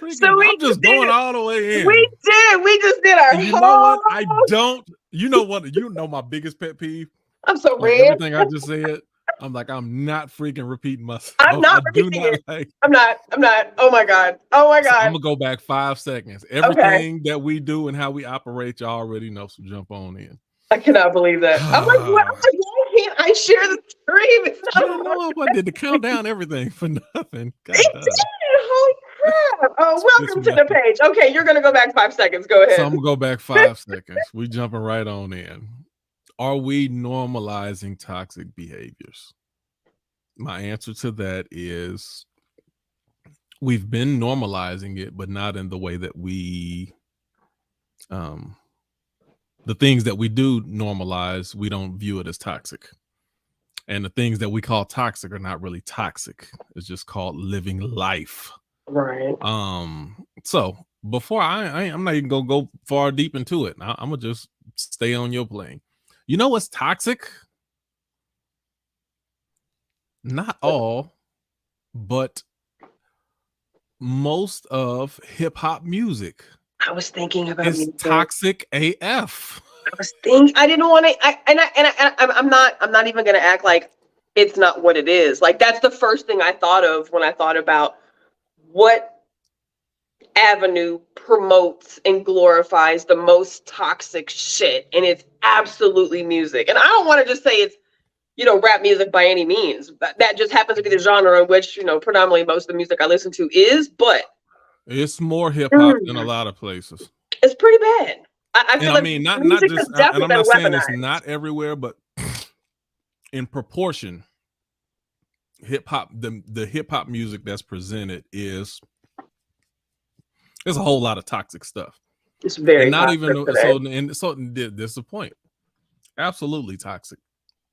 freaking, I'm just going all the way in. We just did our and you know what? I don't, you know what? You know my biggest pet peeve? I'm so red. Everything I just said, I'm like, I'm not freaking repeating myself. I'm not repeating it. I'm not. Oh my God. So I'm gonna go back 5 seconds. Everything that we do and how we operate, y'all already know. So jump on in. I cannot believe that. I'm like, why can't I share the stream? It's not I know I did the countdown everything for nothing. God it did. Holy crap. Oh, welcome to the page. Okay, you're gonna go back 5 seconds. Go ahead. So I'm gonna go back 5 seconds. We jumping right on in. Are we normalizing toxic behaviors? My answer to that is we've been normalizing it, but not in the way that we the things that we do normalize, we don't view it as toxic. And the things that we call toxic are not really toxic. It's just called living life. Right. So before I'm not even gonna go far deep into it. I'm gonna just stay on your plane. You know what's toxic? Not all, but most of hip hop music. I was thinking about it's toxic AF. I didn't want to. I'm not even gonna act like it's not what it is. Like that's the first thing I thought of when I thought about what avenue promotes and glorifies the most toxic shit, and it's absolutely music. And I don't want to just say it's rap music by any means. That just happens to be the genre in which predominantly most of the music I listen to is. But it's more hip hop than a lot of places. It's pretty bad. I feel like not just. And I'm not saying it's not everywhere, but in proportion, hip hop the hip hop music that's presented there's a whole lot of toxic stuff. It's very and not even so. This is the point. Absolutely toxic.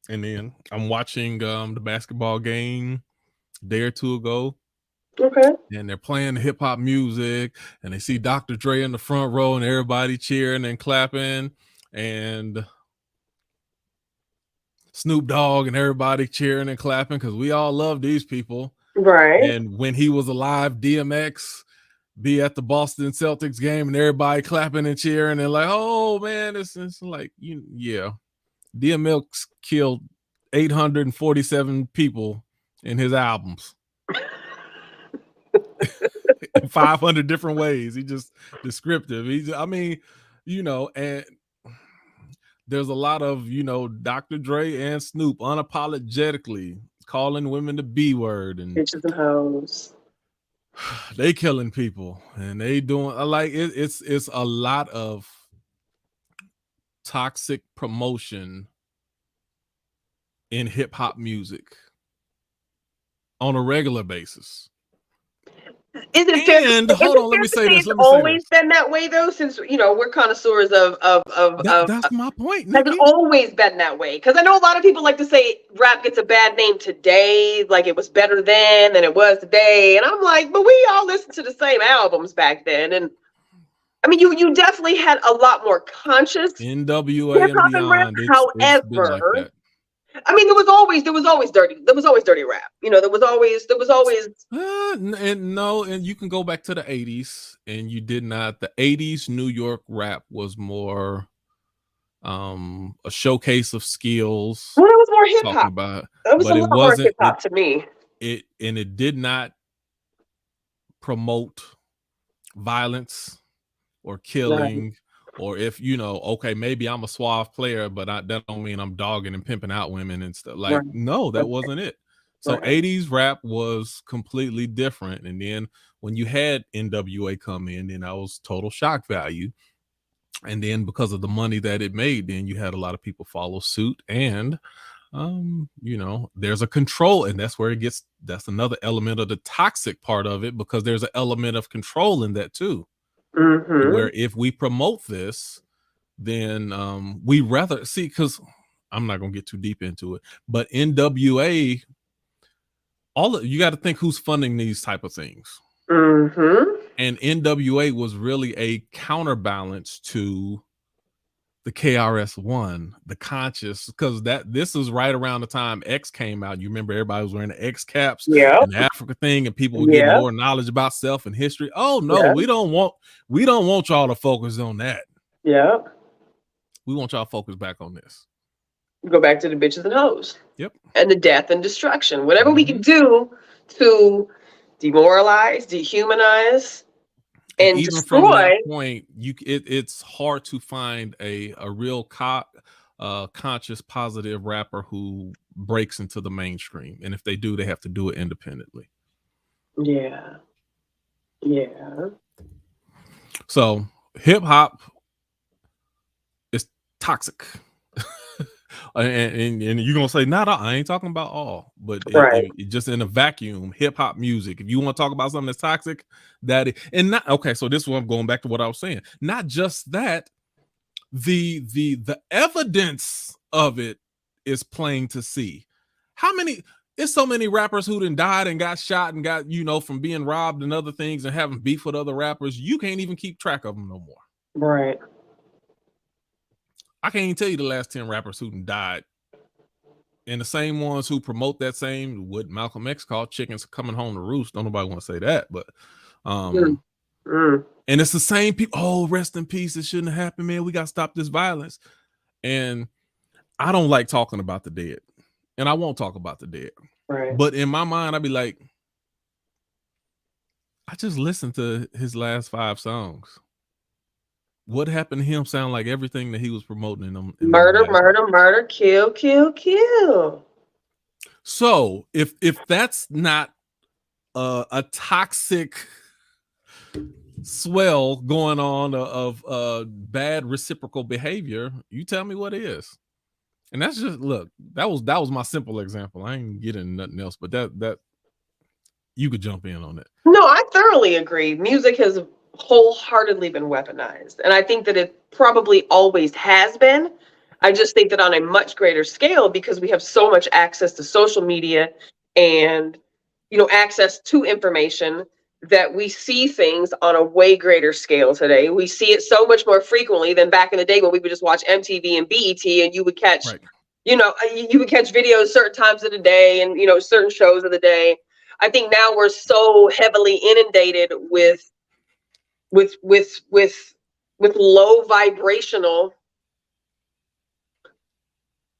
And then I'm watching the basketball game a day or two ago. Okay. And they're playing the hip hop music, and they see Dr. Dre in the front row, and everybody cheering and clapping, and Snoop Dogg and everybody cheering and clapping because we all love these people. Right. And when he was alive, DMX be at the Boston Celtics game, and everybody clapping and cheering, and like, oh man, it's like DMX killed 847 people in his albums. 500 different ways. He just descriptive. And there's a lot of, Dr. Dre and Snoop unapologetically calling women the B word and bitches and hoes. They killing people, and they doing like it's a lot of toxic promotion in hip hop music on a regular basis. Is it fair? Hold on, let me say this. It's always been that way, though, since we're connoisseurs of. That's my point. Has always been that way? Because I know a lot of people like to say rap gets a bad name today, like it was better then than it was today, and I'm like, but we all listened to the same albums back then, and I mean, you definitely had a lot more conscious NWA and beyond. However. I mean, there was always dirty rap. There was always. And you can go back to the 80s, and you did not. The 80s New York rap was more a showcase of skills. Well, it was more hip hop. It was a lot more hip hop to me. It did not promote violence or killing. Right. Or if okay, maybe I'm a suave player, but that don't mean I'm dogging and pimping out women and stuff. Like, no, that wasn't it. So 80s rap was completely different. And then when you had NWA come in, then that was total shock value. And then because of the money that it made, then you had a lot of people follow suit. And there's a control, and that's where that's another element of the toxic part of it, because there's an element of control in that too. Mm-hmm. Where if we promote this, then we rather see, because I'm not gonna get too deep into it, but NWA, you got to think who's funding these type of things. Mm-hmm. And NWA was really a counterbalance to the KRS-One, the Conscious, because this is right around the time X came out. You remember everybody was wearing the X caps and the Africa thing, and people would get more knowledge about self and history. Oh no, we don't want y'all to focus on that. Yeah. We want y'all to focus back on this. Go back to the bitches and hoes. Yep. And the death and destruction. Whatever we can do to demoralize, dehumanize, and even destroy. From that point, it's hard to find a real conscious, positive rapper who breaks into the mainstream. And if they do, they have to do it independently. Yeah. Yeah. So hip hop is toxic. and you're gonna say, not all. I ain't talking about all, but it just in a vacuum, hip hop music. If you want to talk about something that's toxic, so this is what I'm going back to what I was saying. Not just that, the evidence of it is plain to see. There's so many rappers who done died and got shot and got, from being robbed and other things and having beef with other rappers. You can't even keep track of them no more. Right. I can't even tell you the last 10 rappers who died. And the same ones who promote that same, what Malcolm X called chickens coming home to roost. Don't nobody want to say that, but and it's the same people. Oh, rest in peace. It shouldn't have happened, man. We got to stop this violence. And I don't like talking about the dead. And I won't talk about the dead. Right. But in my mind, I'd be like, I just listened to his last 5 songs. What happened to him sound like everything that he was promoting in them. Murder, kill. So if that's not a toxic swell going on of bad reciprocal behavior, you tell me what it is. And that's just, look, that was my simple example. I ain't getting nothing else, but that you could jump in on it. No, I thoroughly agree. Music has wholeheartedly been weaponized, and I think that it probably always has been. I just think that on a much greater scale, because we have so much access to social media and access to information, that we see things on a way greater scale today. We see it so much more frequently than back in the day when we would just watch MTV and BET, and you would catch you would catch videos certain times of the day and certain shows of the day. I think now we're so heavily inundated with low vibrational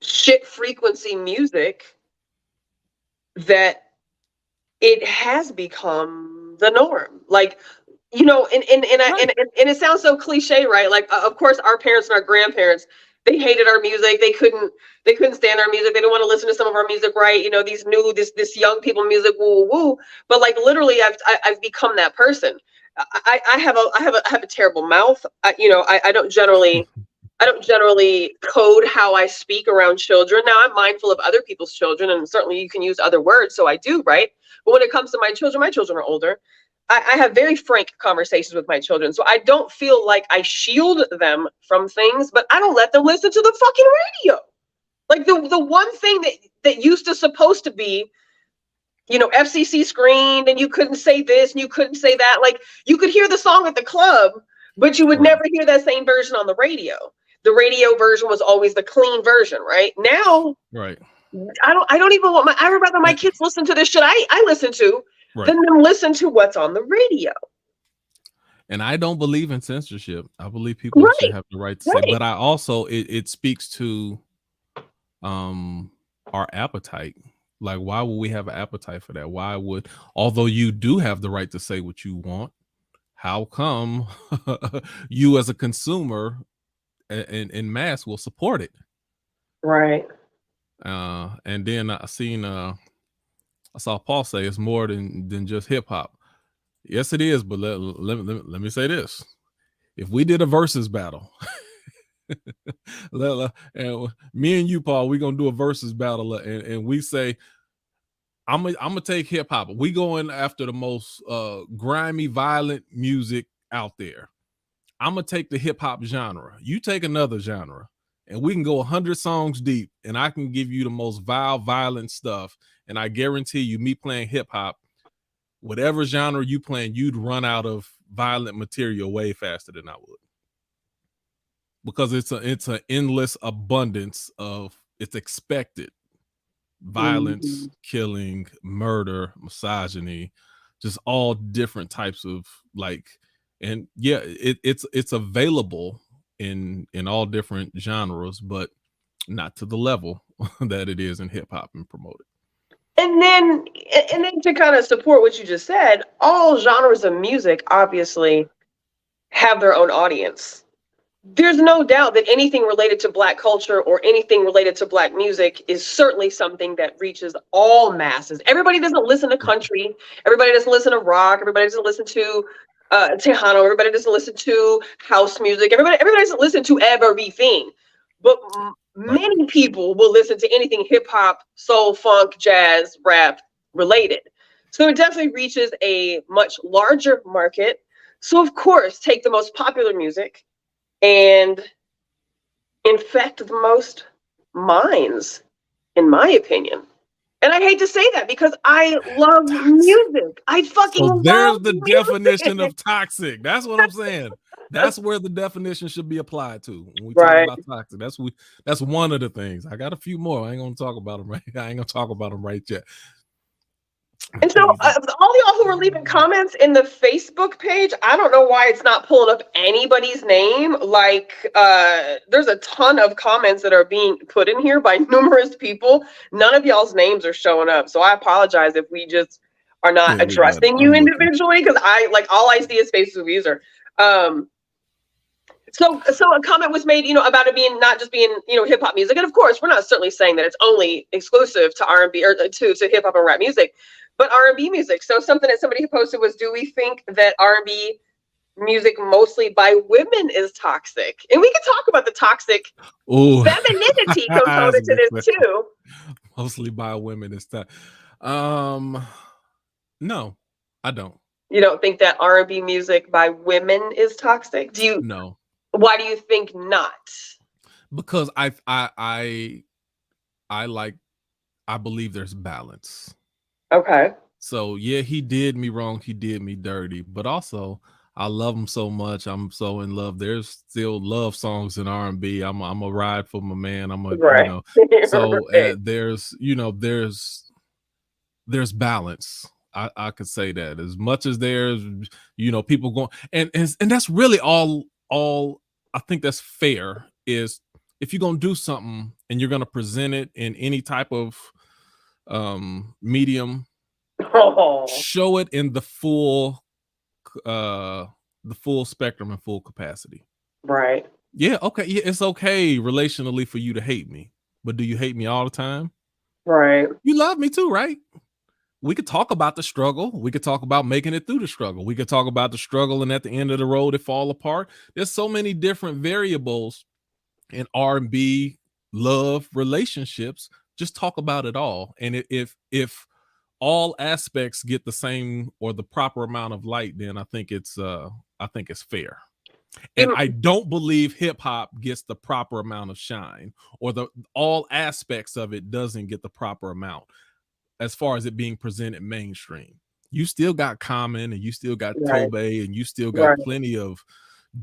shit frequency music that it has become the norm. Like, and it sounds so cliche, right? Like, of course, our parents and our grandparents, they hated our music. They couldn't stand our music. They didn't want to listen to some of our music, right? This young people music, woo woo. But like, literally, I've become that person. I have a terrible mouth. I don't generally code how I speak around children. Now I'm mindful of other people's children, and certainly you can use other words, so I do, right? But when it comes to my children are older. I have very frank conversations with my children, so I don't feel like I shield them from things, but I don't let them listen to the fucking radio. Like the one thing that used to supposed to be, FCC screened, and you couldn't say this and you couldn't say that. Like, you could hear the song at the club, but you would never hear that same version on the radio. The radio version was always the clean version, right? Now, right. I don't even want I would rather my kids listen to this shit I listen to than them listen to what's on the radio. And I don't believe in censorship. I believe people should have the right to say, but I also, it speaks to our appetite. Like, why would we have an appetite for that? Although you do have the right to say what you want, how come you as a consumer in mass will support it? Right. And then I saw Paul say it's more than just hip hop. Yes, it is. But let me say this: if we did a versus battle, and me and you, Paul, we're gonna do a versus battle, and we say, I'm gonna take hip hop. We going after the most grimy, violent music out there. I'm gonna take the hip hop genre. You take another genre. And we can go 100 songs deep, and I can give you the most vile, violent stuff. And I guarantee you, me playing hip hop, whatever genre you playing, you'd run out of violent material way faster than I would. because it's an endless abundance of, it's expected violence, killing, murder, misogyny, just all different types of like, and yeah, it's available in all different genres, but not to the level that it is in hip hop and promoted. And then to kind of support what you just said, all genres of music obviously have their own audience. There's no doubt that anything related to Black culture or anything related to Black music is certainly something that reaches all masses. Everybody doesn't listen to country. Everybody doesn't listen to rock. Everybody doesn't listen to Tejano. Everybody doesn't listen to house music. Everybody doesn't listen to everything. But many people will listen to anything hip hop, soul, funk, jazz, rap related. So it definitely reaches a much larger market. So of course, take the most popular music and infect the most minds, in my opinion. And I hate to say that because I love music. I fucking love there's the music. definition of toxic. That's what I'm saying. That's where the definition should be applied to when we talk about toxic. That's one of the things. I got a few more. I ain't gonna talk about them right yet. And so all y'all who are leaving comments in the Facebook page, I don't know why it's not pulling up anybody's name. Like there's a ton of comments that are being put in here by numerous people. None of y'all's names are showing up. So I apologize if we just are not addressing you individually, because all I see is faces of user. So a comment was made, about it being not just being, hip hop music. And of course, we're not certainly saying that it's only exclusive to R&B or to hip hop and rap music, but R&B music. So something that somebody posted was, do we think that R&B music mostly by women is toxic? And we can talk about the toxic femininity component to this too. Mostly by women is toxic. No, I don't. You don't think that R&B music by women is toxic? Do you? No. Why do you think not? Because I believe there's balance. Okay. So yeah, he did me wrong, he did me dirty, but also I love him so much. I'm so in love. There's still love songs in R&B. I'm a ride for my man. So there's balance. I could say that as much as there's people going and that's really all I think that's fair is if you're gonna do something and you're gonna present it in any type of medium, show it in the full spectrum and full capacity. Right. Yeah, okay. Yeah, it's okay relationally for you to hate me, but do you hate me all the time? Right. You love me too, right? We could talk about the struggle. We could talk about making it through the struggle. We could talk about the struggle and at the end of the road, it fall apart. There's so many different variables in R&B, love, relationships. Just talk about it all. And if all aspects get the same or the proper amount of light, then I think it's fair. And I don't believe hip hop gets the proper amount of shine, or all aspects of it doesn't get the proper amount. As far as it being presented mainstream, you still got Common and you still got Tobe and you still got plenty of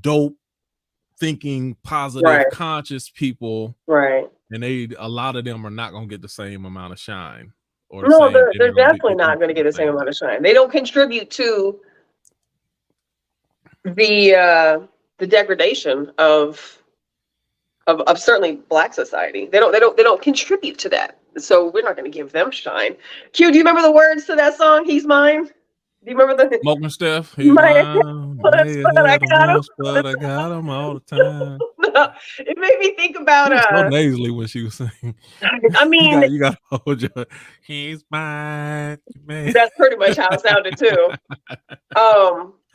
dope thinking, positive, conscious people. Right. And a lot of them are not going to get the same amount of shine. They're definitely not going to get the same amount of shine. They don't contribute to the degradation of certainly Black society. They don't contribute to that. So we're not going to give them shine. Q, do you remember the words to that song? He's mine. Do you remember the Smoking Steph? He's mine. But I got him all the time. No, it made me think about so nasally when she was singing. I mean, you got to hold your. He's mine. Man. That's pretty much how it sounded too.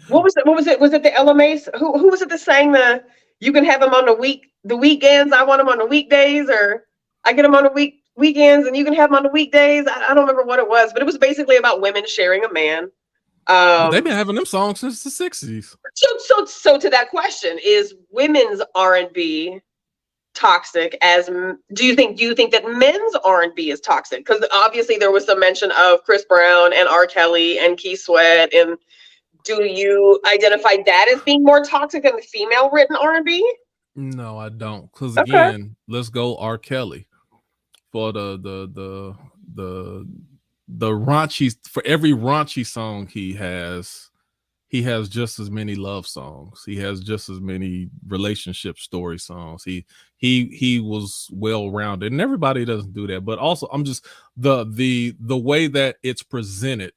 What was it? Was it the LMAs? Who was it that sang the? You can have them on the weekends. I want them on the weekdays, or I get them on the weekends, and you can have them on the weekdays. I don't remember what it was, but it was basically about women sharing a man. They've been having them songs since the 60s. So to that question, is women's R&B toxic? Do you think that men's R&B is toxic? Because obviously there was some mention of Chris Brown and R. Kelly and Keith Sweat, and do you identify that as being more toxic than the female written R&B? No, I don't. Because Okay. again, let's go R. Kelly for the raunchy, for every raunchy song he has just as many love songs. He has just as many relationship story songs. He was well rounded, and everybody doesn't do that. But also, I'm just the way that it's presented,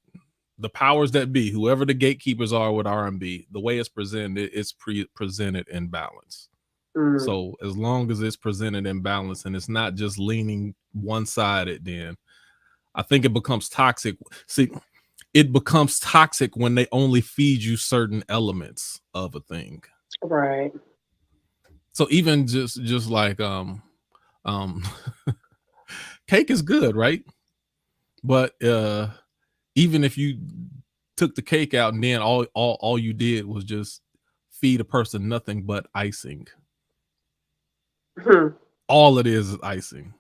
the powers that be, whoever the gatekeepers are with R&B, the way it's presented, it's presented in balance. So as long as it's presented in balance and it's not just leaning one-sided, then I think it becomes toxic. See, it becomes toxic when they only feed you certain elements of a thing. Right. So even just like cake is good, right? But even if you took the cake out and then all you did was just feed a person nothing but icing. All it is icing.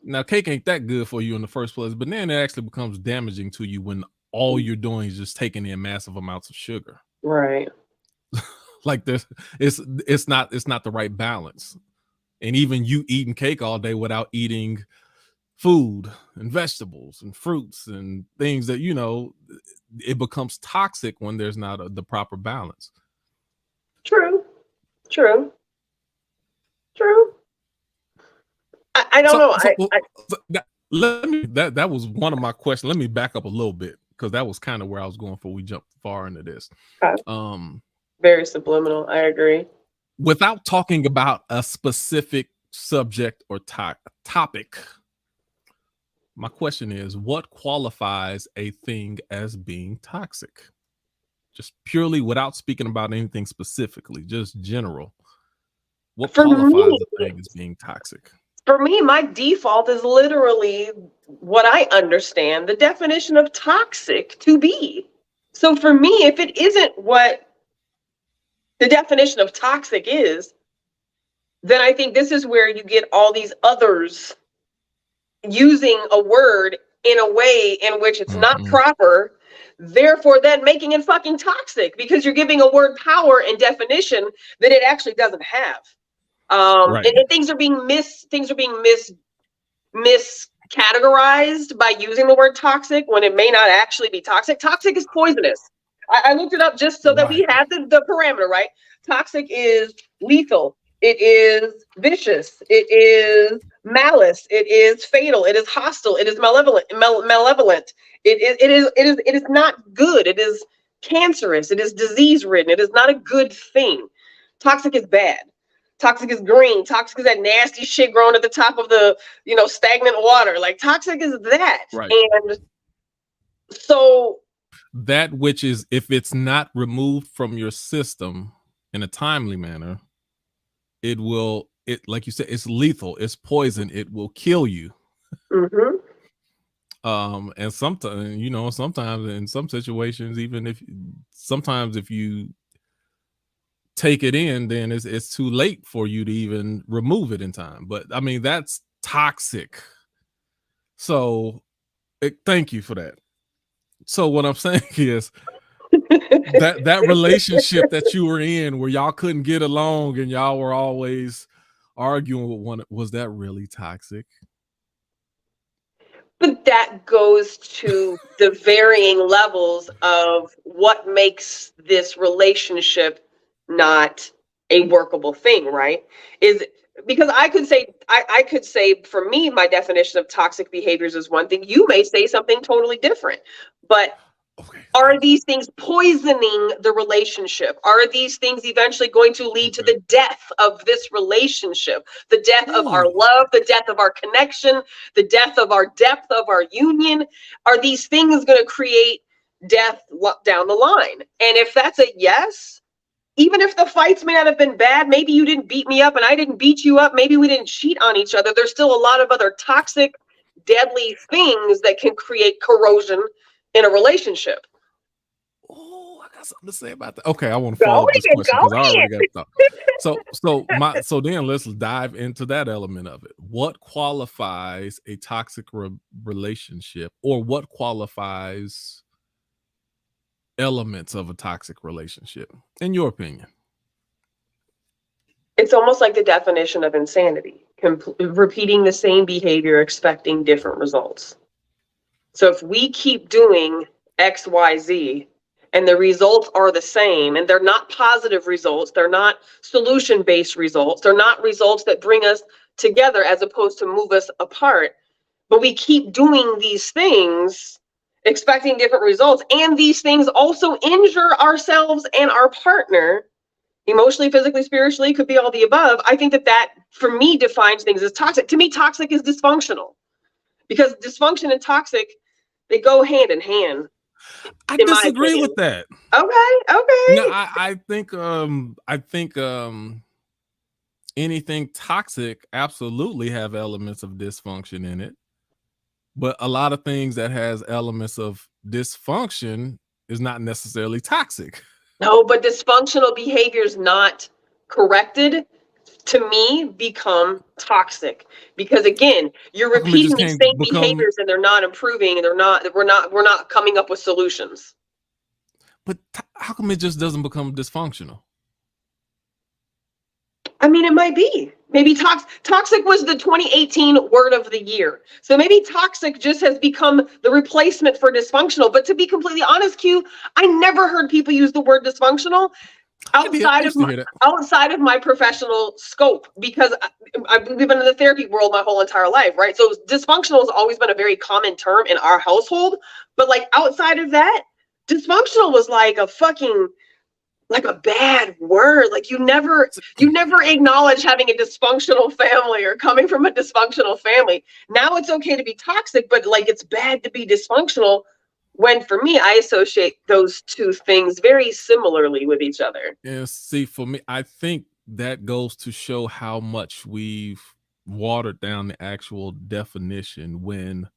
Now, cake ain't that good for you in the first place, but then it actually becomes damaging to you when all you're doing is just taking in massive amounts of sugar. Right. Like it's not the right balance. And even you eating cake all day without eating food and vegetables and fruits and things that, you know, it becomes toxic when there's not the proper balance. True. I don't know. That was one of my questions. Let me back up a little bit because that was kind of where I was going before we jumped far into this. Okay. Very subliminal. I agree. Without talking about a specific subject or topic, my question is, what qualifies a thing as being toxic? Just purely without speaking about anything specifically, just general. What qualifies a thing as being toxic? For me, my default is literally what I understand the definition of toxic to be. So for me, if it isn't what the definition of toxic is, then I think this is where you get all these others using a word in a way in which it's not proper, therefore then making it fucking toxic because you're giving a word power and definition that it actually doesn't have. Right. And things are being miscategorized by using the word toxic when it may not actually be toxic. Toxic is poisonous. I looked it up just so that we have the parameter, right? Toxic is lethal. It is vicious. It is malice. It is fatal. It is hostile. It is malevolent. It is not good. It is cancerous. It is disease-ridden. It is not a good thing. Toxic is bad. Toxic is green. Toxic is that nasty shit growing at the top of the, stagnant water. Like toxic is that. Right. And so that which is, if it's not removed from your system in a timely manner, it like you said, it's lethal, it's poison, it will kill you. And sometimes in some situations, even if you take it in, then it's too late for you to even remove it in time. But I mean, that's toxic. So thank you for that. So what I'm saying is that relationship that you were in where y'all couldn't get along and y'all were always arguing with one, was that really toxic? But that goes to the varying levels of what makes this relationship not a workable thing, right? Is because I could say for me, my definition of toxic behaviors is one thing. You may say something totally different, but are these things poisoning the relationship? Are these things eventually going to lead to the death of this relationship, the death of our love, the death of our connection, the death of our depth of our union? Are these things going to create death down the line? And if that's a yes, even if the fights may not have been bad, maybe you didn't beat me up and I didn't beat you up, maybe we didn't cheat on each other, there's still a lot of other toxic, deadly things that can create corrosion in a relationship. Oh, I got something to say about that. Okay, I want to follow up this question because I already got thought. So then let's dive into that element of it. What qualifies a toxic relationship, or what qualifies elements of a toxic relationship, in your opinion? It's almost like the definition of insanity, repeating the same behavior, expecting different results. So if we keep doing X, Y, Z, and the results are the same, and they're not positive results, they're not solution-based results, they're not results that bring us together as opposed to move us apart, but we keep doing these things, expecting different results, and these things also injure ourselves and our partner, emotionally, physically, spiritually, could be all the above. I think that for me defines things as toxic. To me, toxic is dysfunctional, because dysfunction and toxic, they go hand in hand. I disagree with that. Okay. No, I think anything toxic absolutely have elements of dysfunction in it. But a lot of things that has elements of dysfunction is not necessarily toxic. No, but dysfunctional behaviors not corrected, to me, become toxic, because again, you're repeating these same behaviors and they're not improving, and we're not coming up with solutions. But how come it just doesn't become dysfunctional? I mean, it might be. Maybe toxic was the 2018 word of the year. So maybe toxic just has become the replacement for dysfunctional. But to be completely honest, Q, I never heard people use the word dysfunctional outside of my professional scope, because I've been in the therapy world my whole entire life, right? So dysfunctional has always been a very common term in our household. But like outside of that, dysfunctional was like a bad word. Like you never acknowledge having a dysfunctional family or coming from a dysfunctional family. Now it's okay to be toxic, but like it's bad to be dysfunctional, when for me, I associate those two things very similarly with each other. Yeah, see, for me, I think that goes to show how much we've watered down the actual definition, when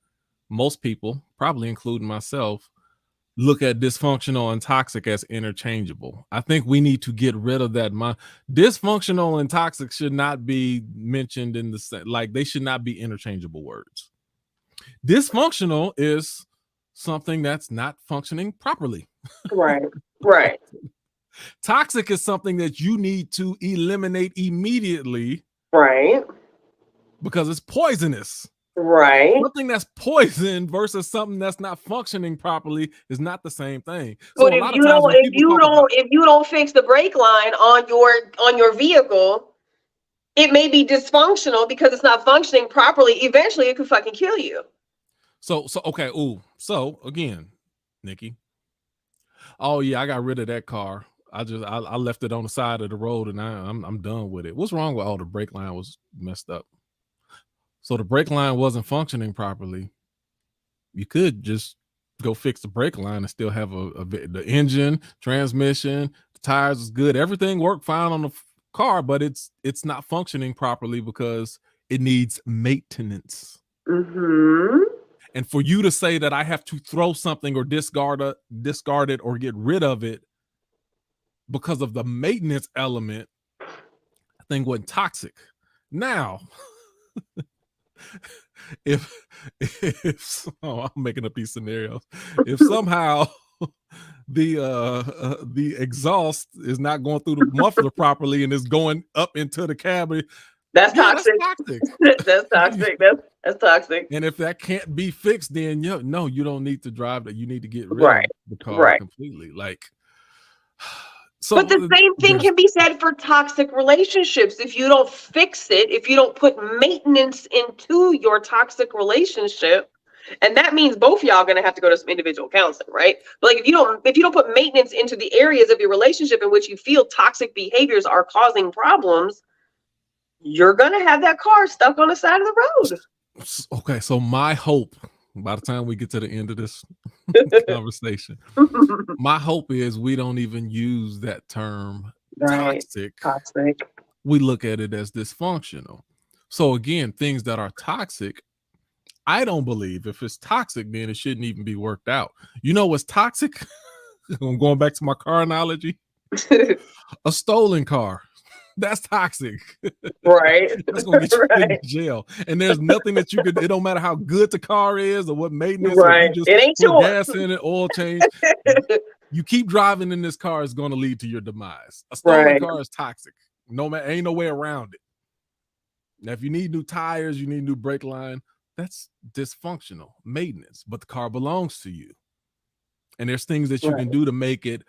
most people, probably including myself, look at dysfunctional and toxic as interchangeable. I think we need to get rid of that. Dysfunctional and toxic should not be mentioned in the same, like they should not be interchangeable words. Dysfunctional is something that's not functioning properly. Right. Toxic is something that you need to eliminate immediately. Right. Because it's poisonous. Right. Something that's poison versus something that's not functioning properly is not the same thing. So but if you don't fix the brake line on your vehicle, it may be dysfunctional because it's not functioning properly. Eventually it could fucking kill you. So okay. So again, Nikki. Oh yeah, I got rid of that car. I left it on the side of the road, and I'm done with it. What's wrong with the brake line was messed up? So the brake line wasn't functioning properly. You could just go fix the brake line and still have the engine, transmission, the tires is good. Everything worked fine on the car, but it's not functioning properly because it needs maintenance. Mm-hmm. And for you to say that I have to throw something or discard it or get rid of it because of the maintenance element, I think wasn't toxic. Now, if I'm making up these scenarios, if somehow the exhaust is not going through the muffler properly and is going up into the cabin, that's toxic. That's toxic. That's toxic. And if that can't be fixed, then you don't need to drive that. You need to get rid of the car completely. Like, so, but the same thing can be said for toxic relationships. If you don't fix it, if you don't put maintenance into your toxic relationship, and that means both y'all gonna have to go to some individual counseling, right? But like if you don't put maintenance into the areas of your relationship in which you feel toxic behaviors are causing problems, you're gonna have that car stuck on the side of the road. Okay, so my hope, by the time we get to the end of this conversation, my hope is we don't even use that term toxic. We look at it as dysfunctional. So again, things that are toxic, I don't believe if it's toxic, then it shouldn't even be worked out. You know what's toxic? I'm going back to my car analogy. A stolen car. That's toxic. Right. That's gonna get you in jail. And there's nothing that you could, it don't matter how good the car is or what maintenance, right. You just it ain't put gas in it, oil change. You keep driving in this car is gonna lead to your demise. A stolen car is toxic. Ain't no way around it. Now, if you need new tires, you need new brake line, that's dysfunctional maintenance, but the car belongs to you. And there's things that you can do to make it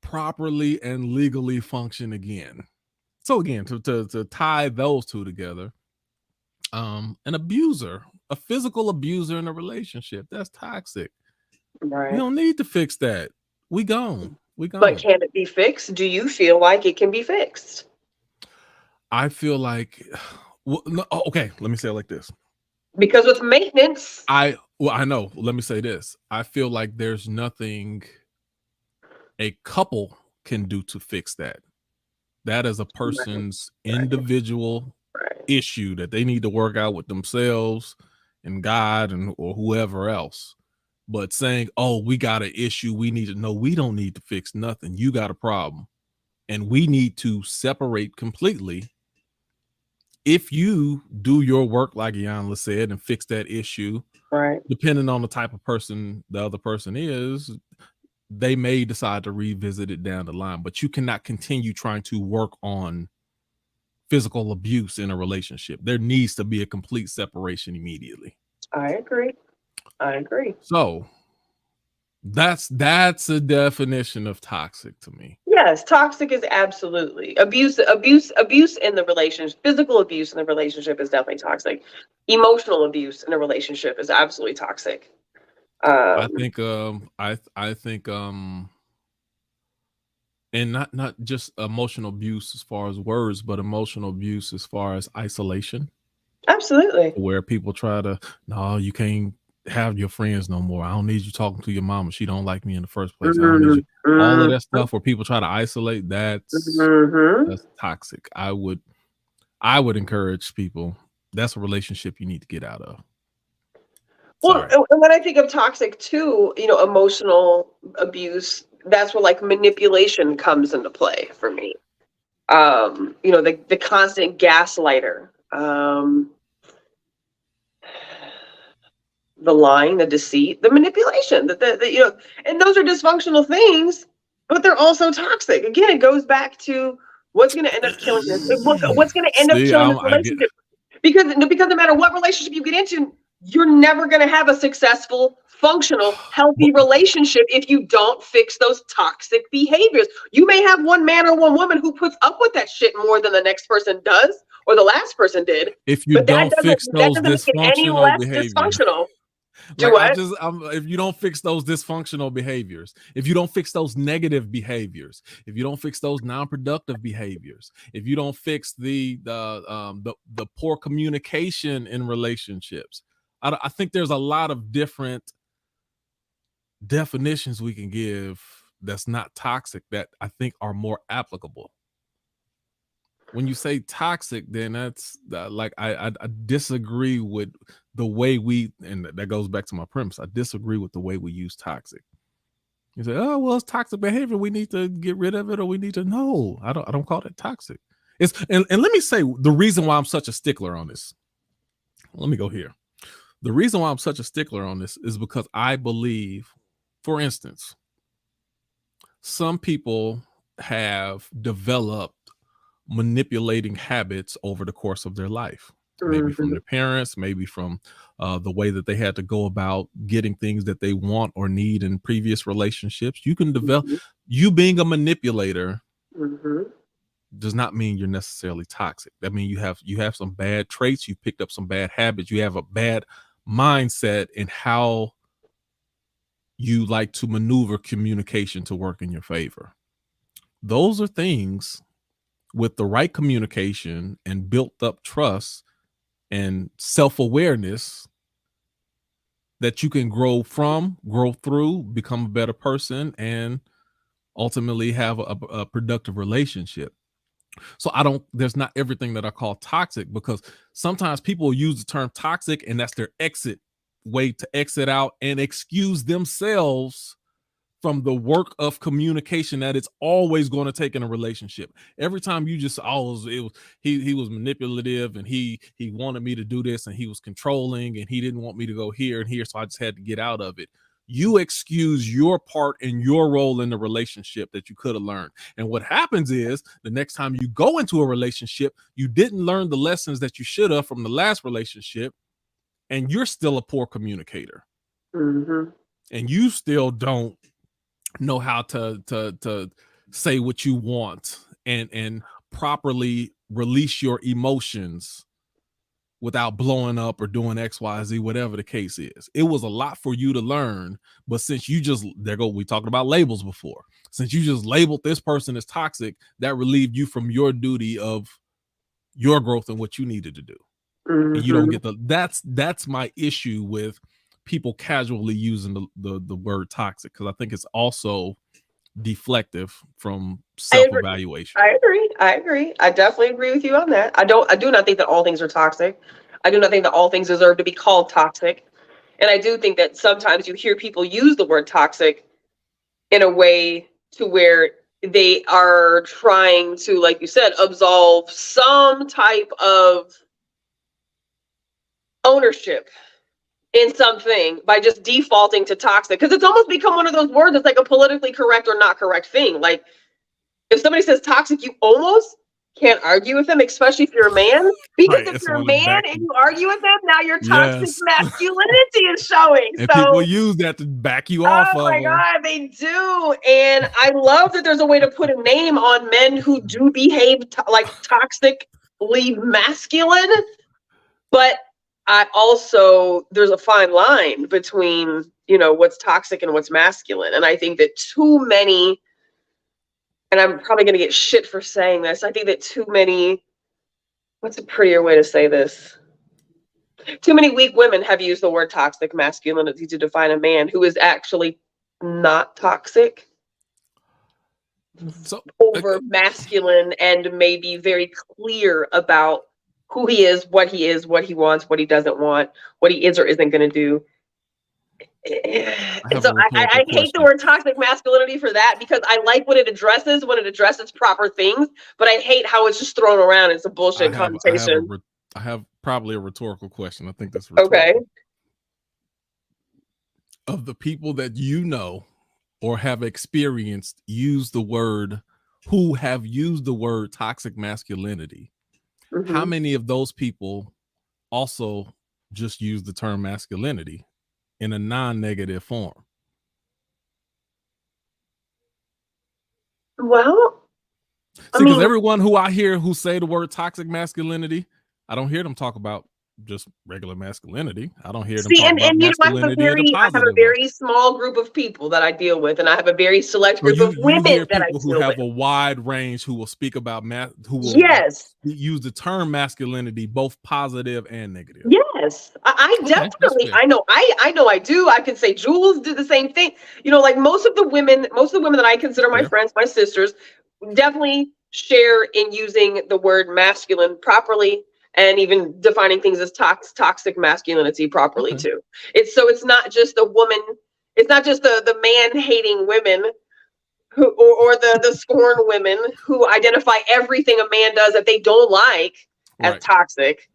properly and legally function again. So again, to tie those two together, an abuser, a physical abuser in a relationship, that's toxic. Right. We don't need to fix that. We gone. But can it be fixed? Do you feel like it can be fixed? I feel like, well, no, okay, let me say it like this. Because with maintenance, I know. Let me say this. I feel like there's nothing a couple can do to fix that. That is a person's individual issue that they need to work out with themselves and God or whoever else. But saying, oh, we got an issue, we need to know, we don't need to fix nothing. You got a problem. And we need to separate completely. If you do your work, like Yanla said, and fix that issue, depending on the type of person the other person is, they may decide to revisit it down the line. But you cannot continue trying to work on physical abuse in a relationship. There needs to be a complete separation immediately. I agree. So that's a definition of toxic to me. Yes, toxic is absolutely abuse in the relationship. Physical abuse in the relationship is definitely toxic. Emotional abuse in a relationship is absolutely toxic. I think and not just emotional abuse as far as words, but emotional abuse as far as isolation. Absolutely. Where people try to, no, you can't have your friends no more. I don't need you talking to your mama. She don't like me in the first place. I don't need you. All of that stuff where people try to isolate, that's toxic. I would encourage people. That's a relationship you need to get out of. Well, and when I think of toxic too, emotional abuse, that's where like manipulation comes into play for me. The constant gaslighter, the lying, the deceit, the manipulation, and those are dysfunctional things, but they're also toxic. Again, it goes back to what's going to end up killing this. What's going to end up killing this relationship? Because no matter what relationship you get into, you're never going to have a successful, functional, healthy relationship if you don't fix those toxic behaviors. You may have one man or one woman who puts up with that shit more than the next person does, or the last person did. If you don't fix those dysfunctional behaviors. Dysfunctional. If you don't fix those dysfunctional behaviors, if you don't fix those negative behaviors, if you don't fix those non-productive behaviors, if you don't fix the poor communication in relationships, I think there's a lot of different definitions we can give that's not toxic that I think are more applicable. When you say toxic, then that's like I disagree with the way and that goes back to my premise. I disagree with the way we use toxic. You say, oh well, it's toxic behavior. We need to get rid of it, or we need to no. I don't call it toxic. And let me say the reason why I'm such a stickler on this. Let me go here. The reason why I'm such a stickler on this is because I believe, for instance, some people have developed manipulating habits over the course of their life, maybe from their parents, maybe from the way that they had to go about getting things that they want or need in previous relationships. You can develop, you being a manipulator does not mean you're necessarily toxic. That means you have some bad traits, you picked up some bad habits, you have a bad mindset in how you like to maneuver communication to work in your favor. Those are things with the right communication and built up trust and self-awareness that you can grow through, become a better person, and ultimately have a productive relationship. So there's not everything that I call toxic, because sometimes people use the term toxic and that's their way to exit out and excuse themselves from the work of communication that it's always going to take in a relationship. Every time you just he was manipulative and he wanted me to do this and he was controlling and he didn't want me to go here and here, so I just had to get out of it. you excuse your part and your role in the relationship that you could have learned. And what happens is the next time you go into a relationship, you didn't learn the lessons that you should have from the last relationship, and you're still a poor communicator. Mm-hmm. And you still don't know how to say what you want and properly release your emotions without blowing up or doing XYZ, whatever the case is. It was a lot for you to learn, but since you just, we talked about labels before. Since you just labeled this person as toxic, that relieved you from your duty of your growth and what you needed to do. Mm-hmm. And you don't get that's my issue with people casually using the word toxic, because I think it's also deflective from self-evaluation. I agree. I definitely agree with you on that. I do not think that all things are toxic. I do not think that all things deserve to be called toxic. And I do think that sometimes you hear people use the word toxic in a way to where they are trying to, like you said, absolve some type of ownership in something by just defaulting to toxic, because it's almost become one of those words that's like a politically correct or not correct thing. Like if somebody says toxic, you almost can't argue with them, especially if you're a man, because if you're a man and you argue with them, now your toxic masculinity is showing. And so people use that to back you off. Oh my God, they do. And I love that there's a way to put a name on men who do behave like toxically masculine, but I also, there's a fine line between, what's toxic and what's masculine. And I think that too many, and I'm probably going to get shit for saying this, I think that too many, what's a prettier way to say this? Too many weak women have used the word toxic masculinity to define a man who is actually not toxic. So over masculine and maybe very clear about who he is, what he wants, what he doesn't want, what he is or isn't going to do. And so I hate the word toxic masculinity for that, because I like what it addresses when it addresses proper things, but I hate how it's just thrown around. It's a bullshit connotation. I have probably a rhetorical question. I think that's rhetorical. Okay. Of the people that you know or have experienced who have used the word toxic masculinity, mm-hmm. How many of those people also just use the term masculinity in a non-negative form? Well, because everyone who I hear who say the word toxic masculinity, I don't hear them talk about just regular masculinity. I don't hear them talk about masculinity. I have a very small group of people that I deal with, and I have a very select group of women that I deal with. Who have a wide range, who will speak about who will use the term masculinity, both positive and negative. Yes, I definitely. I know I do. I can say Jules did the same thing. Like most of the women that I consider my friends, my sisters, definitely share in using the word masculine properly, and even defining things as toxic masculinity properly too. It's not just the woman, it's not just the man hating women who or the scorn women who identify everything a man does that they don't like as toxic.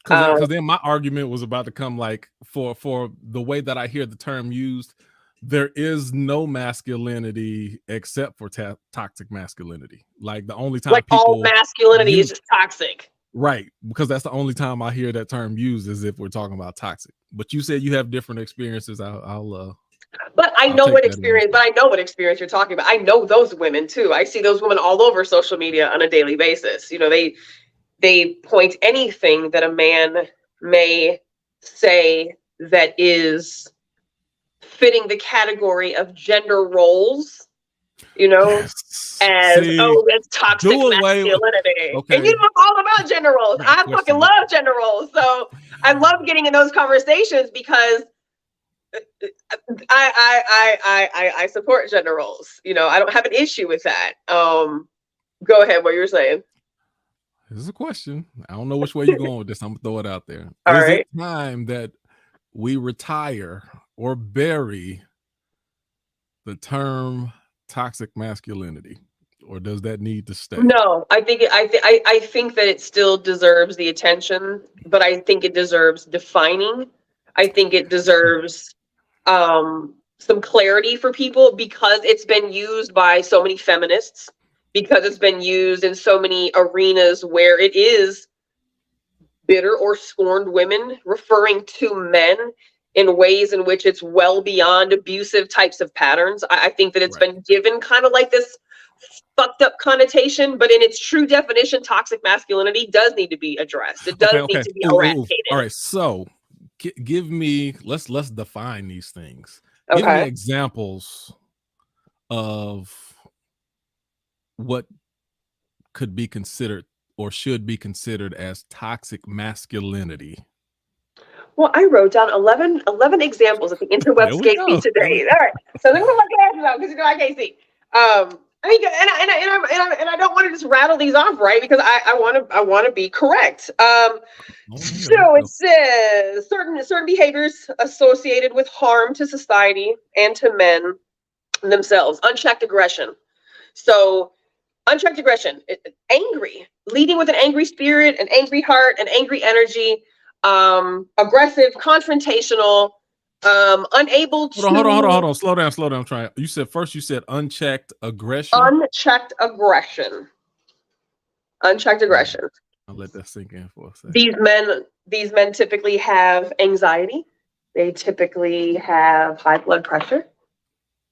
Because then my argument was about to come, like, for the way that I hear the term used, there is no masculinity except for toxic masculinity. Like the only time all masculinity is just toxic. Right, because that's the only time I hear that term used, is if we're talking about toxic. But you said you have different experiences. But I know what experience. But I know what experience you're talking about. I know those women too. I see those women all over social media on a daily basis. They point anything that a man may say that is fitting the category of gender roles. That's toxic masculinity. Okay. And you know all about gender roles. I fucking love gender roles. So I love getting in those conversations because I support gender roles. I don't have an issue with that. Go ahead, what you were saying. This is a question. I don't know which way you're going with this. I'm gonna throw it out there. Is it time that we retire or bury the term toxic masculinity, or does that need to stay? No, I think that it still deserves the attention, but I think it deserves defining. I think it deserves clarity for people, because it's been used by so many feminists, because it's been used in so many arenas where it is bitter or scorned women referring to men in ways in which it's well beyond abusive types of patterns. I think that it's been given kind of like this fucked up connotation, but in its true definition, toxic masculinity does need to be addressed. It does need to be eradicated. All right, so give me, let's define these things. Okay. Give me examples of what could be considered or should be considered as toxic masculinity. Well, I wrote down 11 examples that the interwebs gave me today. All right, so let me put my glasses on because I can't see. I mean, and I don't want to just rattle these off, right? Because I want to be correct. So it says certain behaviors associated with harm to society and to men themselves. Unchecked aggression. So unchecked aggression, angry, leading with an angry spirit, an angry heart, an angry energy, aggressive, confrontational, unable to. Hold on. Slow down. Try. You said unchecked aggression. Unchecked aggression. I'll let that sink in for a second. These men typically have anxiety. They typically have high blood pressure.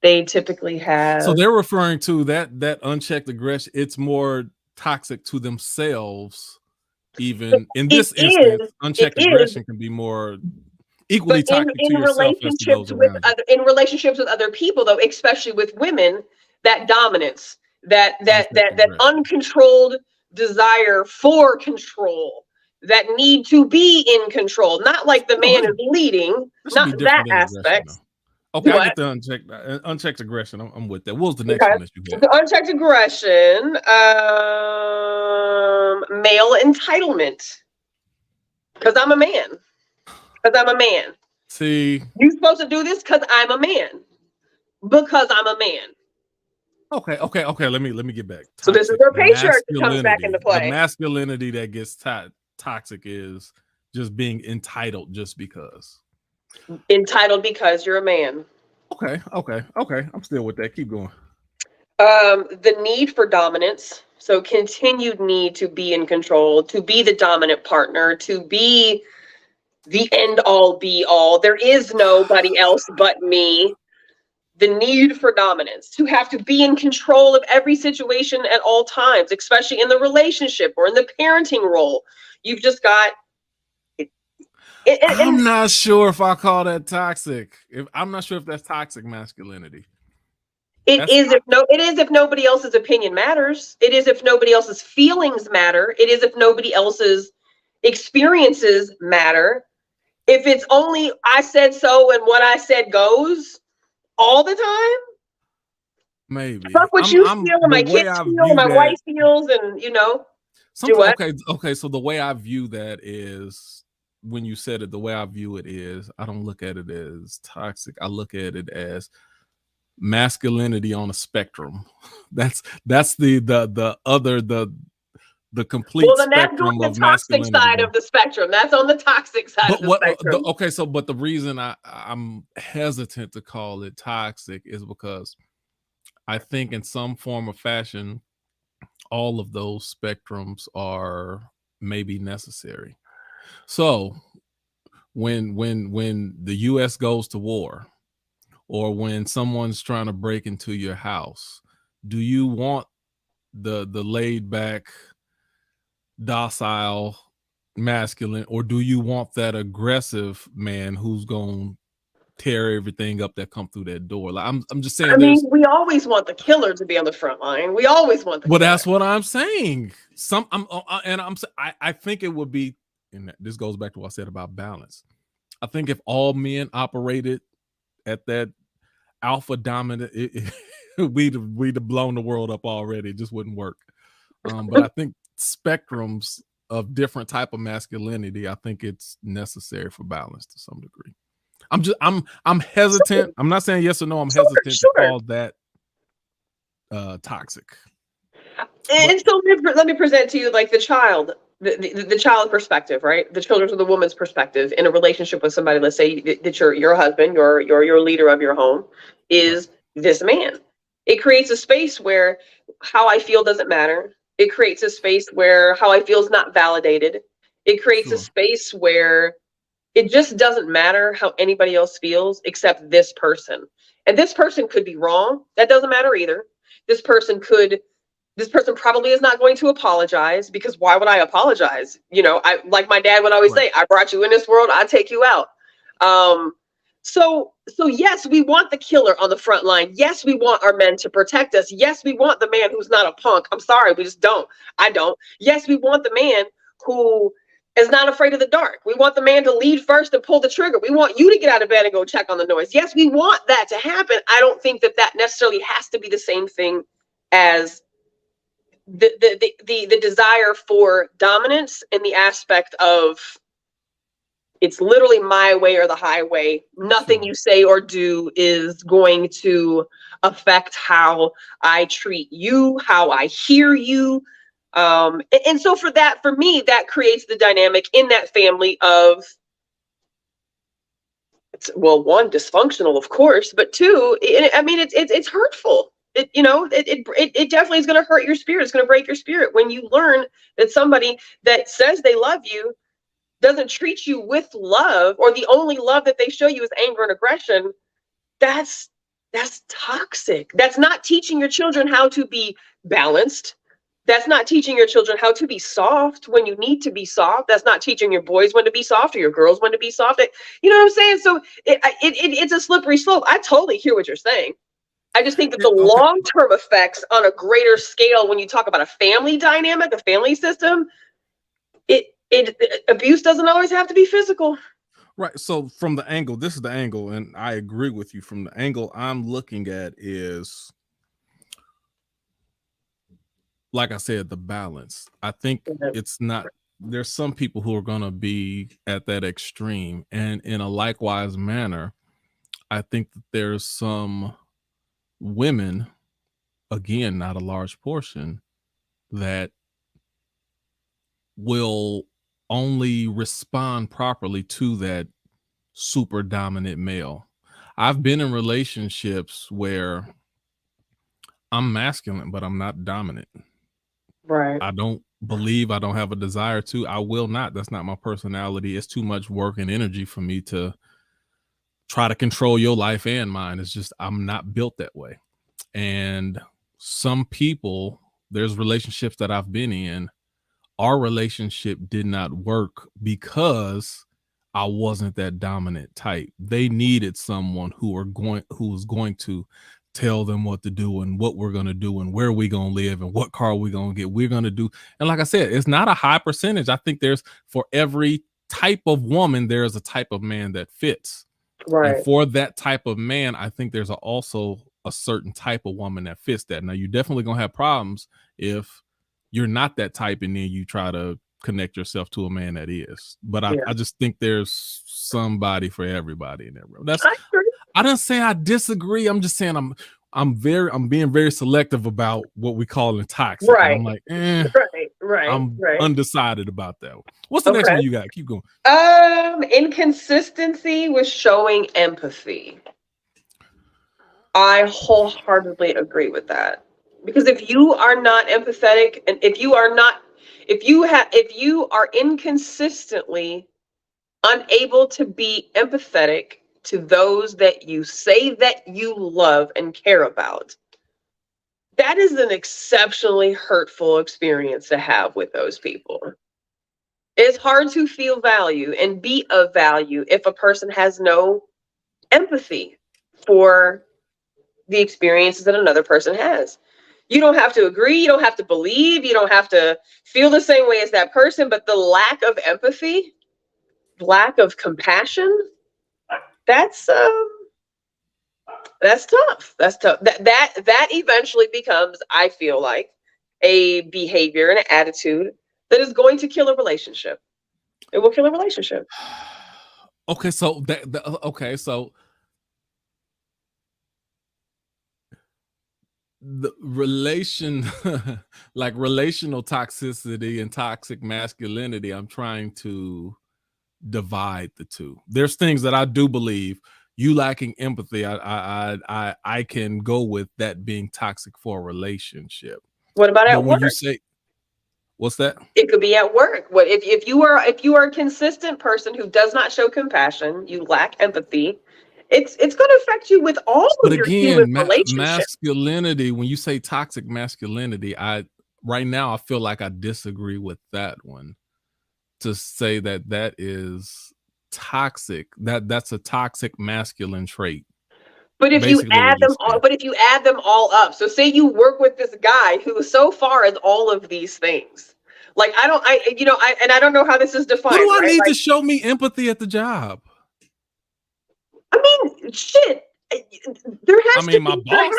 They typically have. So they're referring to that unchecked aggression. It's more toxic to themselves. Even in this instance, unchecked aggression can be more equally toxic to yourself as to those around you. In relationships with other people, though, especially with women, that dominance, that uncontrolled desire for control, that need to be in control, not like the man is leading, not that aspect. Okay, I get the unchecked aggression. I'm with that. What was the next one that you had? The unchecked aggression, male entitlement. Because I'm a man. See, you're supposed to do this because I'm a man. Because I'm a man. Okay. Let me get back. So this is where patriarchy comes back into play. The masculinity that gets toxic is just being entitled just because. Entitled because you're a man. Okay. I'm still with that. Keep going. The need for dominance. So continued need to be in control, to be the dominant partner, to be the end all be all. There is nobody else but me. The need for dominance, to have to be in control of every situation at all times, especially in the relationship or in the parenting role. You've just got. I'm not sure if I call that toxic. I'm not sure if that's toxic masculinity. It is if nobody else's opinion matters. It is if nobody else's feelings matter. It is if nobody else's experiences matter. If it's only I said so and what I said goes all the time. Maybe. Fuck what you feel and my kids feel and my wife feels and Okay. So the way I view that is, when you said it, the way I view it is, I don't look at it as toxic. I look at it as masculinity on a spectrum. That's the complete well, then spectrum that's of on the toxic masculinity. side of the spectrum. That's on the toxic side of the spectrum. But the reason I'm hesitant to call it toxic is because I think in some form or fashion, all of those spectrums are maybe necessary. So when the US goes to war, or when someone's trying to break into your house, do you want the laid back, docile masculine, or do you want that aggressive man who's going to tear everything up that come through that door? Like, I'm just saying. I mean, we always want the killer to be on the front line. We always want the. Well, that's what I'm saying. I think it would be. And this goes back to what I said about balance. I think if all men operated at that alpha dominant, we'd have blown the world up already. It just wouldn't work. But I think spectrums of different type of masculinity, I think it's necessary for balance to some degree. I'm hesitant. I'm not saying yes or no. I'm hesitant to call that toxic. And so let me present to you like the child. the child perspective, right? The children's or the woman's perspective in a relationship with somebody. Let's say that your husband, your leader of your home, is this man. It creates a space where how I feel doesn't matter. It creates a space where how I feel is not validated. It creates a space where it just doesn't matter how anybody else feels except this person. And this person could be wrong. That doesn't matter either. This person probably is not going to apologize, because why would I apologize? I, like my dad would always say, I brought you in this world, I take you out. So yes, we want the killer on the front line. Yes, we want our men to protect us. Yes, we want the man who's not a punk. I'm sorry, we just don't. I don't. Yes, we want the man who is not afraid of the dark. We want the man to lead first and pull the trigger. We want you to get out of bed and go check on the noise. Yes, we want that to happen. I don't think that necessarily has to be the same thing as the desire for dominance, in the aspect of it's literally my way or the highway. Nothing you say or do is going to affect how I treat you, how I hear you. And so for me, that creates the dynamic in that family of, well, one, dysfunctional, of course, but two, it's hurtful. It definitely is going to hurt your spirit. It's going to break your spirit when you learn that somebody that says they love you doesn't treat you with love, or the only love that they show you is anger and aggression. That's toxic. That's not teaching your children how to be balanced. That's not teaching your children how to be soft when you need to be soft. That's not teaching your boys when to be soft or your girls when to be soft. You know what I'm saying? So it's a slippery slope. I totally hear what you're saying. I just think that the long-term effects on a greater scale, when you talk about a family dynamic, a family system, abuse doesn't always have to be physical. Right. So from the angle, this is the angle, and I agree with you. From the angle I'm looking at is, like I said, the balance. I think it's not, there's some people who are going to be at that extreme, and in a likewise manner, I think that there's some women, again, not a large portion, that will only respond properly to that super dominant male. I've been in relationships where I'm masculine, but I'm not dominant. Right. I don't believe, I don't have a desire to. I will not. That's not my personality. It's too much work and energy for me to try to control your life and mine. It's just, I'm not built that way. And some people, there's relationships that I've been in, our relationship did not work because I wasn't that dominant type. They needed someone who was going to tell them what to do and what we're going to do and where we're going to live and what car we're going to get. We're going to do. And like I said, it's not a high percentage. I think there's, for every type of woman, there's a type of man that fits. Right. And for that type of man, I think there's also a certain type of woman that fits that. Now, you're definitely going to have problems if you're not that type and then you try to connect yourself to a man that is. But I just think there's somebody for everybody in that room. I didn't say I disagree. I'm just saying I'm being very selective about what we call toxic. Right. I'm like, right. I'm undecided about that. What's the next one you got? Keep going. Inconsistency with showing empathy. I wholeheartedly agree with that. Because if you are not empathetic, and if you are inconsistently unable to be empathetic to those that you say that you love and care about, that is an exceptionally hurtful experience to have with those people. It's hard to feel value and be of value if a person has no empathy for the experiences that another person has. You don't have to agree, you don't have to believe, you don't have to feel the same way as that person, but the lack of empathy, lack of compassion, that's tough. That's tough. That eventually becomes, I feel like, a behavior and an attitude that is going to kill a relationship. It will kill a relationship. Okay, so the relation like relational toxicity and toxic masculinity, I'm trying to divide the two. There's things that I do believe you lacking empathy. I can go with that being toxic for a relationship. What about at work? When you say, what's that? It could be at work. What if you are a consistent person who does not show compassion, you lack empathy, it's going to affect you with all of your human relationships. Masculinity, when you say toxic masculinity, right now I feel like I disagree with that one. To say that is toxic, that's a toxic masculine trait. But if you add them all up, so say you work with this guy who so far is all of these things. Like I don't know how this is defined. What do I need to show me empathy at the job? I mean, shit. There has to be. My boss.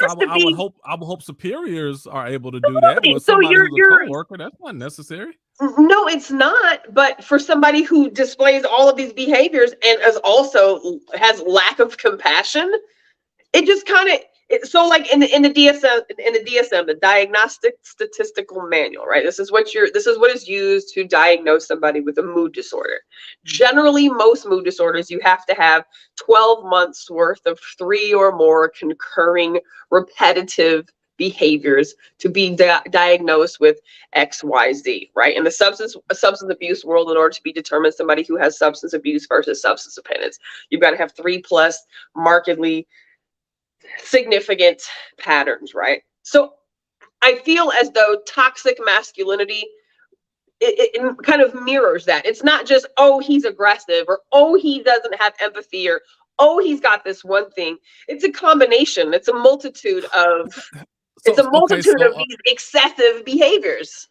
I would hope superiors are able to do that. But so somebody who's a coworker, that's not necessary. No, it's not. But for somebody who displays all of these behaviors and has lack of compassion, it just kind of. So like in the DSM, the Diagnostic Statistical Manual, right? This is what is used to diagnose somebody with a mood disorder. Generally, most mood disorders, you have to have 12 months worth of 3 or more concurring repetitive behaviors to be diagnosed with XYZ, right? In the substance abuse world, in order to be determined somebody who has substance abuse versus substance dependence, you've got to have 3+ markedly significant patterns, right? So I feel as though toxic masculinity, it kind of mirrors that. It's not just, oh, he's aggressive, or oh, he doesn't have empathy, or oh, he's got this one thing. It's a combination. It's a multitude of these excessive behaviors.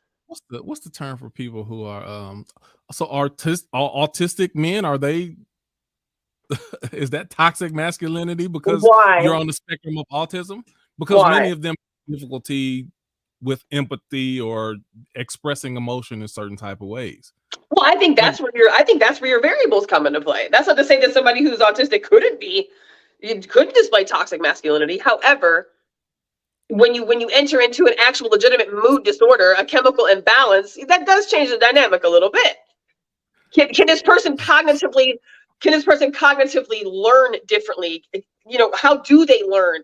What's the term for people who are autistic men? Are they is that toxic masculinity because you're on the spectrum of autism? Because many of them have difficulty with empathy or expressing emotion in certain type of ways. Well, I think that's where your variables come into play. That's not to say that somebody who's autistic couldn't display toxic masculinity. However, when you enter into an actual legitimate mood disorder, a chemical imbalance, that does change the dynamic a little bit. Can this person cognitively learn differently? You know, how do they learn?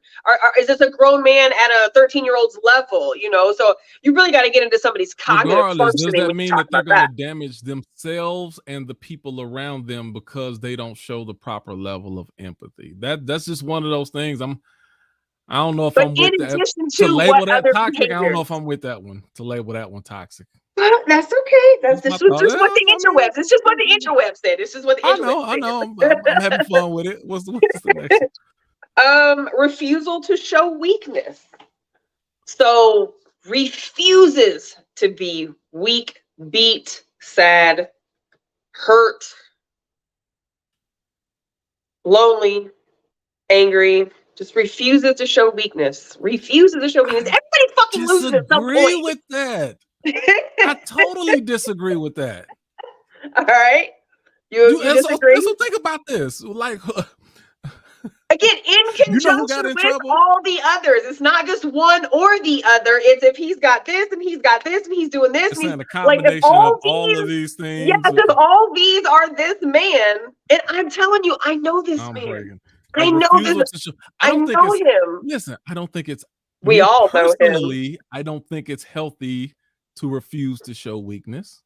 Is this a grown man at a 13-year-old's level? You know, so you really got to get into somebody's cognitive functioning. Does that mean that they're going to damage themselves and the people around them because they don't show the proper level of empathy? That's just one of those things. I don't know if I'm with that. To label that toxic, I don't know if I'm with that one. To label that one toxic. That's okay. This is just what the interwebs. It's just what the interwebs said. This is what the interwebs I know. I'm having fun with it. What's the next one? Refusal to show weakness. So refuses to be weak, beat, sad, hurt, lonely, angry. Just refuses to show weakness. Refuses to show weakness. Everybody fucking loses at some point. Disagree with that. I totally disagree with that. All right. You disagree? So think about this. Like, again, in conjunction with all the others. It's not just one or the other. It's if he's got this and he's got this and he's doing this. It's a combination of all of these things. Yeah, because all these are this man. And I'm telling you, I know this man. I know this. I know him. Listen, I don't think it's. We all know him. I don't think it's healthy to refuse to show weakness.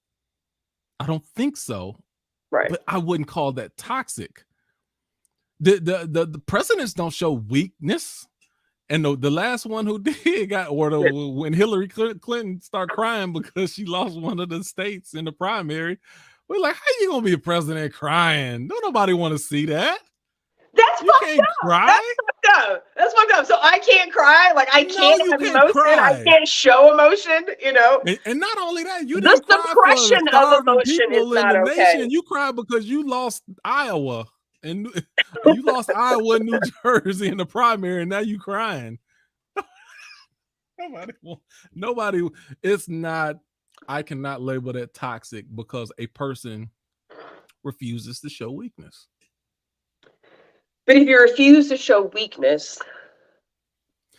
I don't think so. Right. But I wouldn't call that toxic. The presidents don't show weakness. And the last one who did when Hillary Clinton started crying because she lost one of the states in the primary, we're like, how you gonna be a president crying? Don't nobody want to see that. That's fucked up. That's fucked up. So I can't cry. Like I can't have emotion. Cry. I can't show emotion. You know. And not only that, you the suppression of emotion is not okay. You cry because you lost Iowa and you lost Iowa, New Jersey in the primary, and now you crying. Nobody. It's not. I cannot label that toxic because a person refuses to show weakness. But if you refuse to show weakness,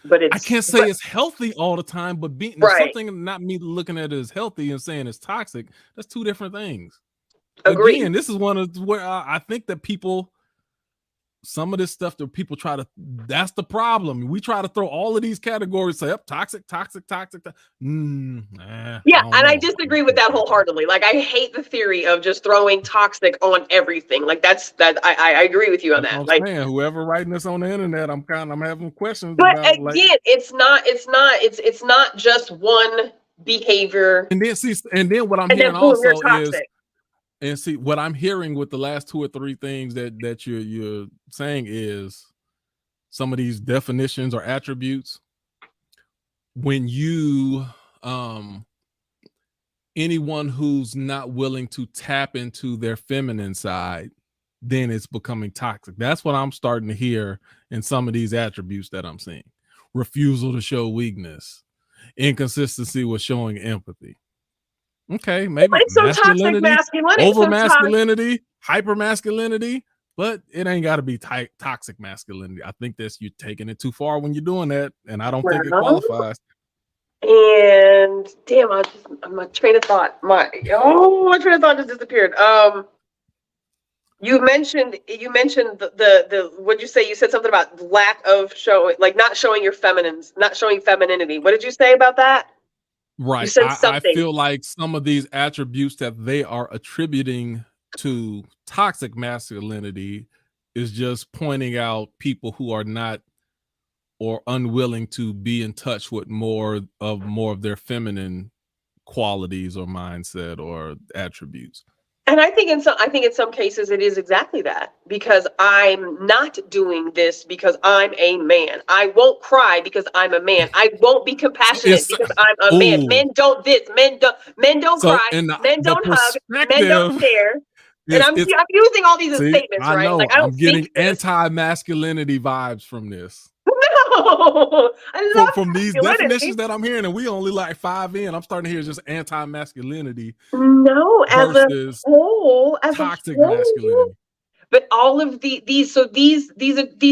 but I can't say it's healthy all the time, but being something, not me looking at it as healthy and saying it's toxic. That's two different things. Agreed. Again, this is one of where I think that people, some of this stuff that people try to, that's the problem. We try to throw all of these categories, say up toxic. I disagree with that wholeheartedly. Like, I hate the theory of just throwing toxic on everything. Like, I agree with you on that. Like, man, whoever writing this on the internet, I'm having questions but about. Again, like, it's not just one behavior. And then what I'm hearing also is, and see what I'm hearing with the last 2 or 3 things that you're saying is some of these definitions or attributes. When you anyone who's not willing to tap into their feminine side, then it's becoming toxic. That's what I'm starting to hear in some of these attributes that I'm seeing. Refusal to show weakness, inconsistency with showing empathy. Okay, maybe masculinity, over masculinity, hyper masculinity, but it ain't got to be toxic masculinity. I think you're taking it too far when you're doing that, and I don't think it qualifies. And damn, my train of thought, my train of thought just disappeared. You mentioned the what'd you say? You said something about lack of showing, like not showing your not showing femininity. What did you say about that? Right. I feel like some of these attributes that they are attributing to toxic masculinity is just pointing out people who are not or unwilling to be in touch with more of their feminine qualities or mindset or attributes. And I think in some cases it is exactly that, because I'm not doing this because I'm a man. I won't cry because I'm a man. I won't be compassionate because I'm a man. Men don't this. Men don't cry. Men don't hug. Men don't share. And I'm using all these as statements, right? Like, I'm getting anti-masculinity vibes from this. No, I love from these definitions that I'm hearing, and we only like 5 in. I'm starting to hear just anti-masculinity. No, as a whole, as toxic masculinity. But all of these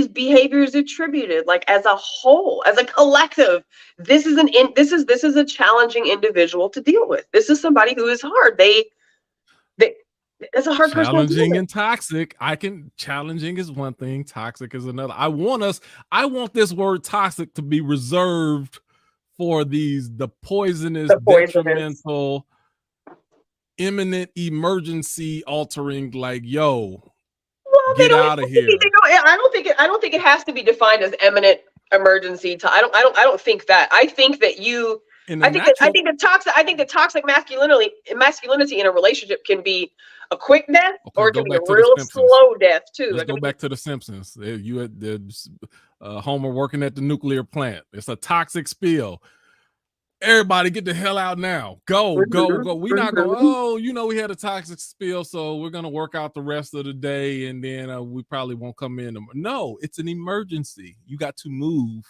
behaviors attributed, like as a whole, as a collective, this is a challenging individual to deal with. This is somebody who is hard. It's a hard person. Challenging and toxic. Challenging is one thing, toxic is another. I want this word toxic to be reserved for the poisonous, detrimental, imminent emergency altering, like, yo, get out of here. I don't think it has to be defined as imminent emergency. I don't think that. I think that the toxic masculinity in a relationship can be a quick death, or it can be a real slow death too. Let's go back to the Simpsons. Homer working at the nuclear plant. It's a toxic spill. Everybody get the hell out now. Go. We're not going, we had a toxic spill, so we're going to work out the rest of the day, and then we probably won't come in. No, it's an emergency. You got to move,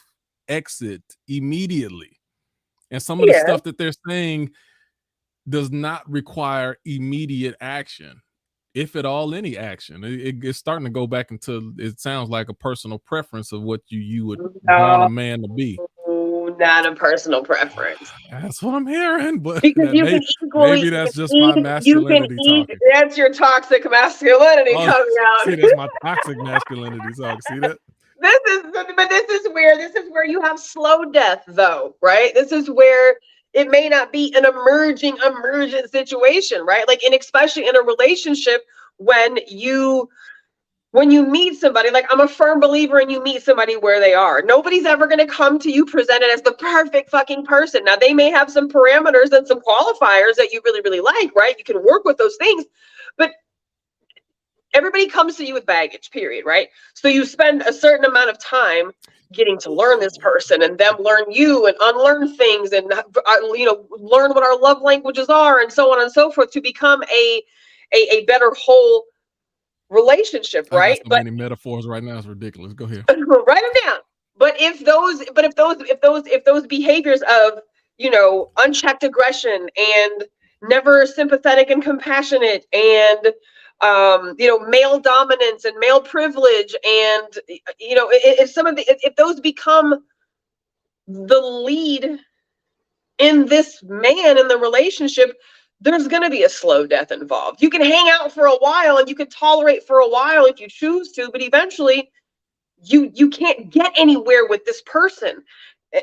exit immediately. And some of the stuff that they're saying does not require immediate action, if at all any action. It's starting to go back into, it sounds like a personal preference of what you would want a man to be. Not a personal preference. That's what I'm hearing, but because maybe that's just my masculinity talking. That's your toxic masculinity coming out. See, that's my toxic masculinity talking. See that? This is where you have slow death, though, right? This is where it may not be an emergent situation, right? Like, and especially in a relationship, when you meet somebody, like, I'm a firm believer in you meet somebody where they are. Nobody's ever going to come to you presented as the perfect fucking person. Now, they may have some parameters and some qualifiers that you really, really like, right? You can work with those things, but everybody comes to you with baggage, period, right? So you spend a certain amount of time getting to learn this person, and them learn you, and unlearn things, and learn what our love languages are, and so on and so forth, to become a better whole relationship, right? So many metaphors right now is ridiculous. Go ahead. Write them down. But if those behaviors of unchecked aggression, and never sympathetic and compassionate, and male dominance and male privilege, and if those become the lead in this man in the relationship, there's going to be a slow death involved. You can hang out for a while and you can tolerate for a while if you choose to, but eventually you can't get anywhere with this person.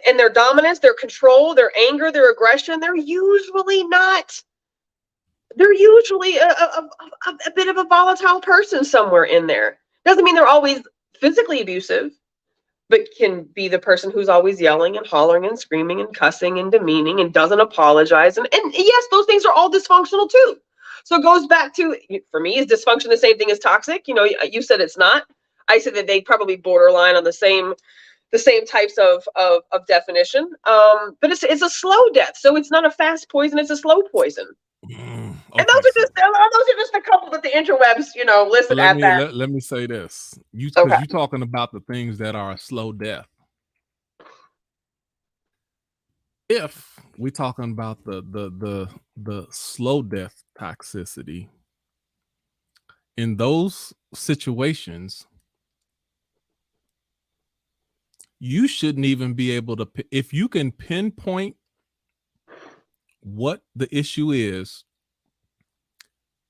And their dominance, their control, their anger, their aggression, they're usually a bit of a volatile person somewhere in there. Doesn't mean they're always physically abusive, but can be the person who's always yelling and hollering and screaming and cussing and demeaning and doesn't apologize. And yes, those things are all dysfunctional too. So it goes back to, for me, is dysfunction the same thing as toxic? You know, you said it's not. I said that they probably borderline on the same types of definition. But it's a slow death. So it's not a fast poison, it's a slow poison. Okay, and those are just a couple that the interwebs, you know, listed at that. Let me say this. Because you're talking about the things that are a slow death. If we're talking about the slow death toxicity, in those situations, you shouldn't even be able to, if you can pinpoint what the issue is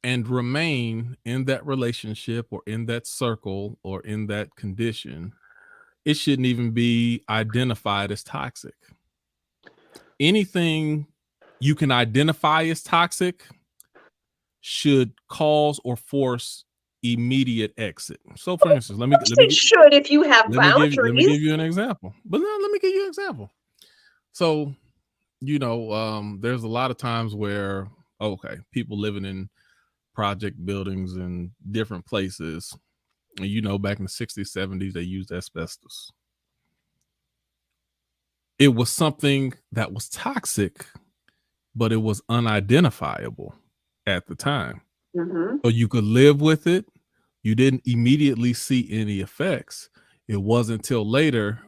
and remain in that relationship or in that circle or in that condition, it shouldn't even be identified as toxic. Anything you can identify as toxic should cause or force immediate exit. So for instance, let me should, if you have boundaries. Let me give you an example. But let me give you an example. So, you know, there's a lot of times where, okay, people living in project buildings in different places, and you know, back in the 60s, 70s, they used asbestos. It was something that was toxic, but it was unidentifiable at the time. So you could live with it. You didn't immediately see any effects. It wasn't until later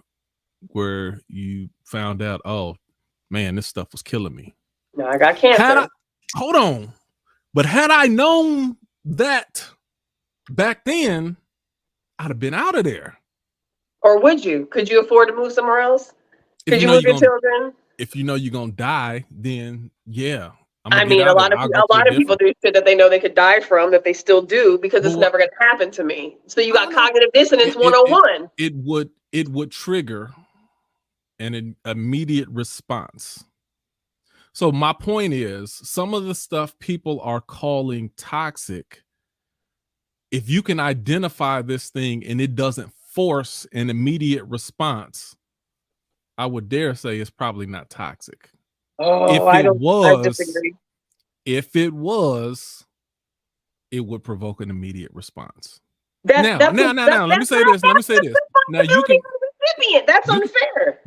where you found out, oh man, this stuff was killing me. No, I got cancer. Hold on. But had I known that back then, I'd have been out of there. Or would you? Could you afford to move somewhere else? Could you move your children? If you know you're gonna die, then yeah. I mean, a lot of people do shit that they know they could die from, that they still do, because it's never gonna happen to me. So you got cognitive dissonance 101. It would trigger an immediate response. So my point is, some of the stuff people are calling toxic, if you can identify this thing and it doesn't force an immediate response, I would dare say it's probably not toxic. Oh, I disagree. If it was, it would provoke an immediate response. Now, let me say this. Now you can. That's unfair.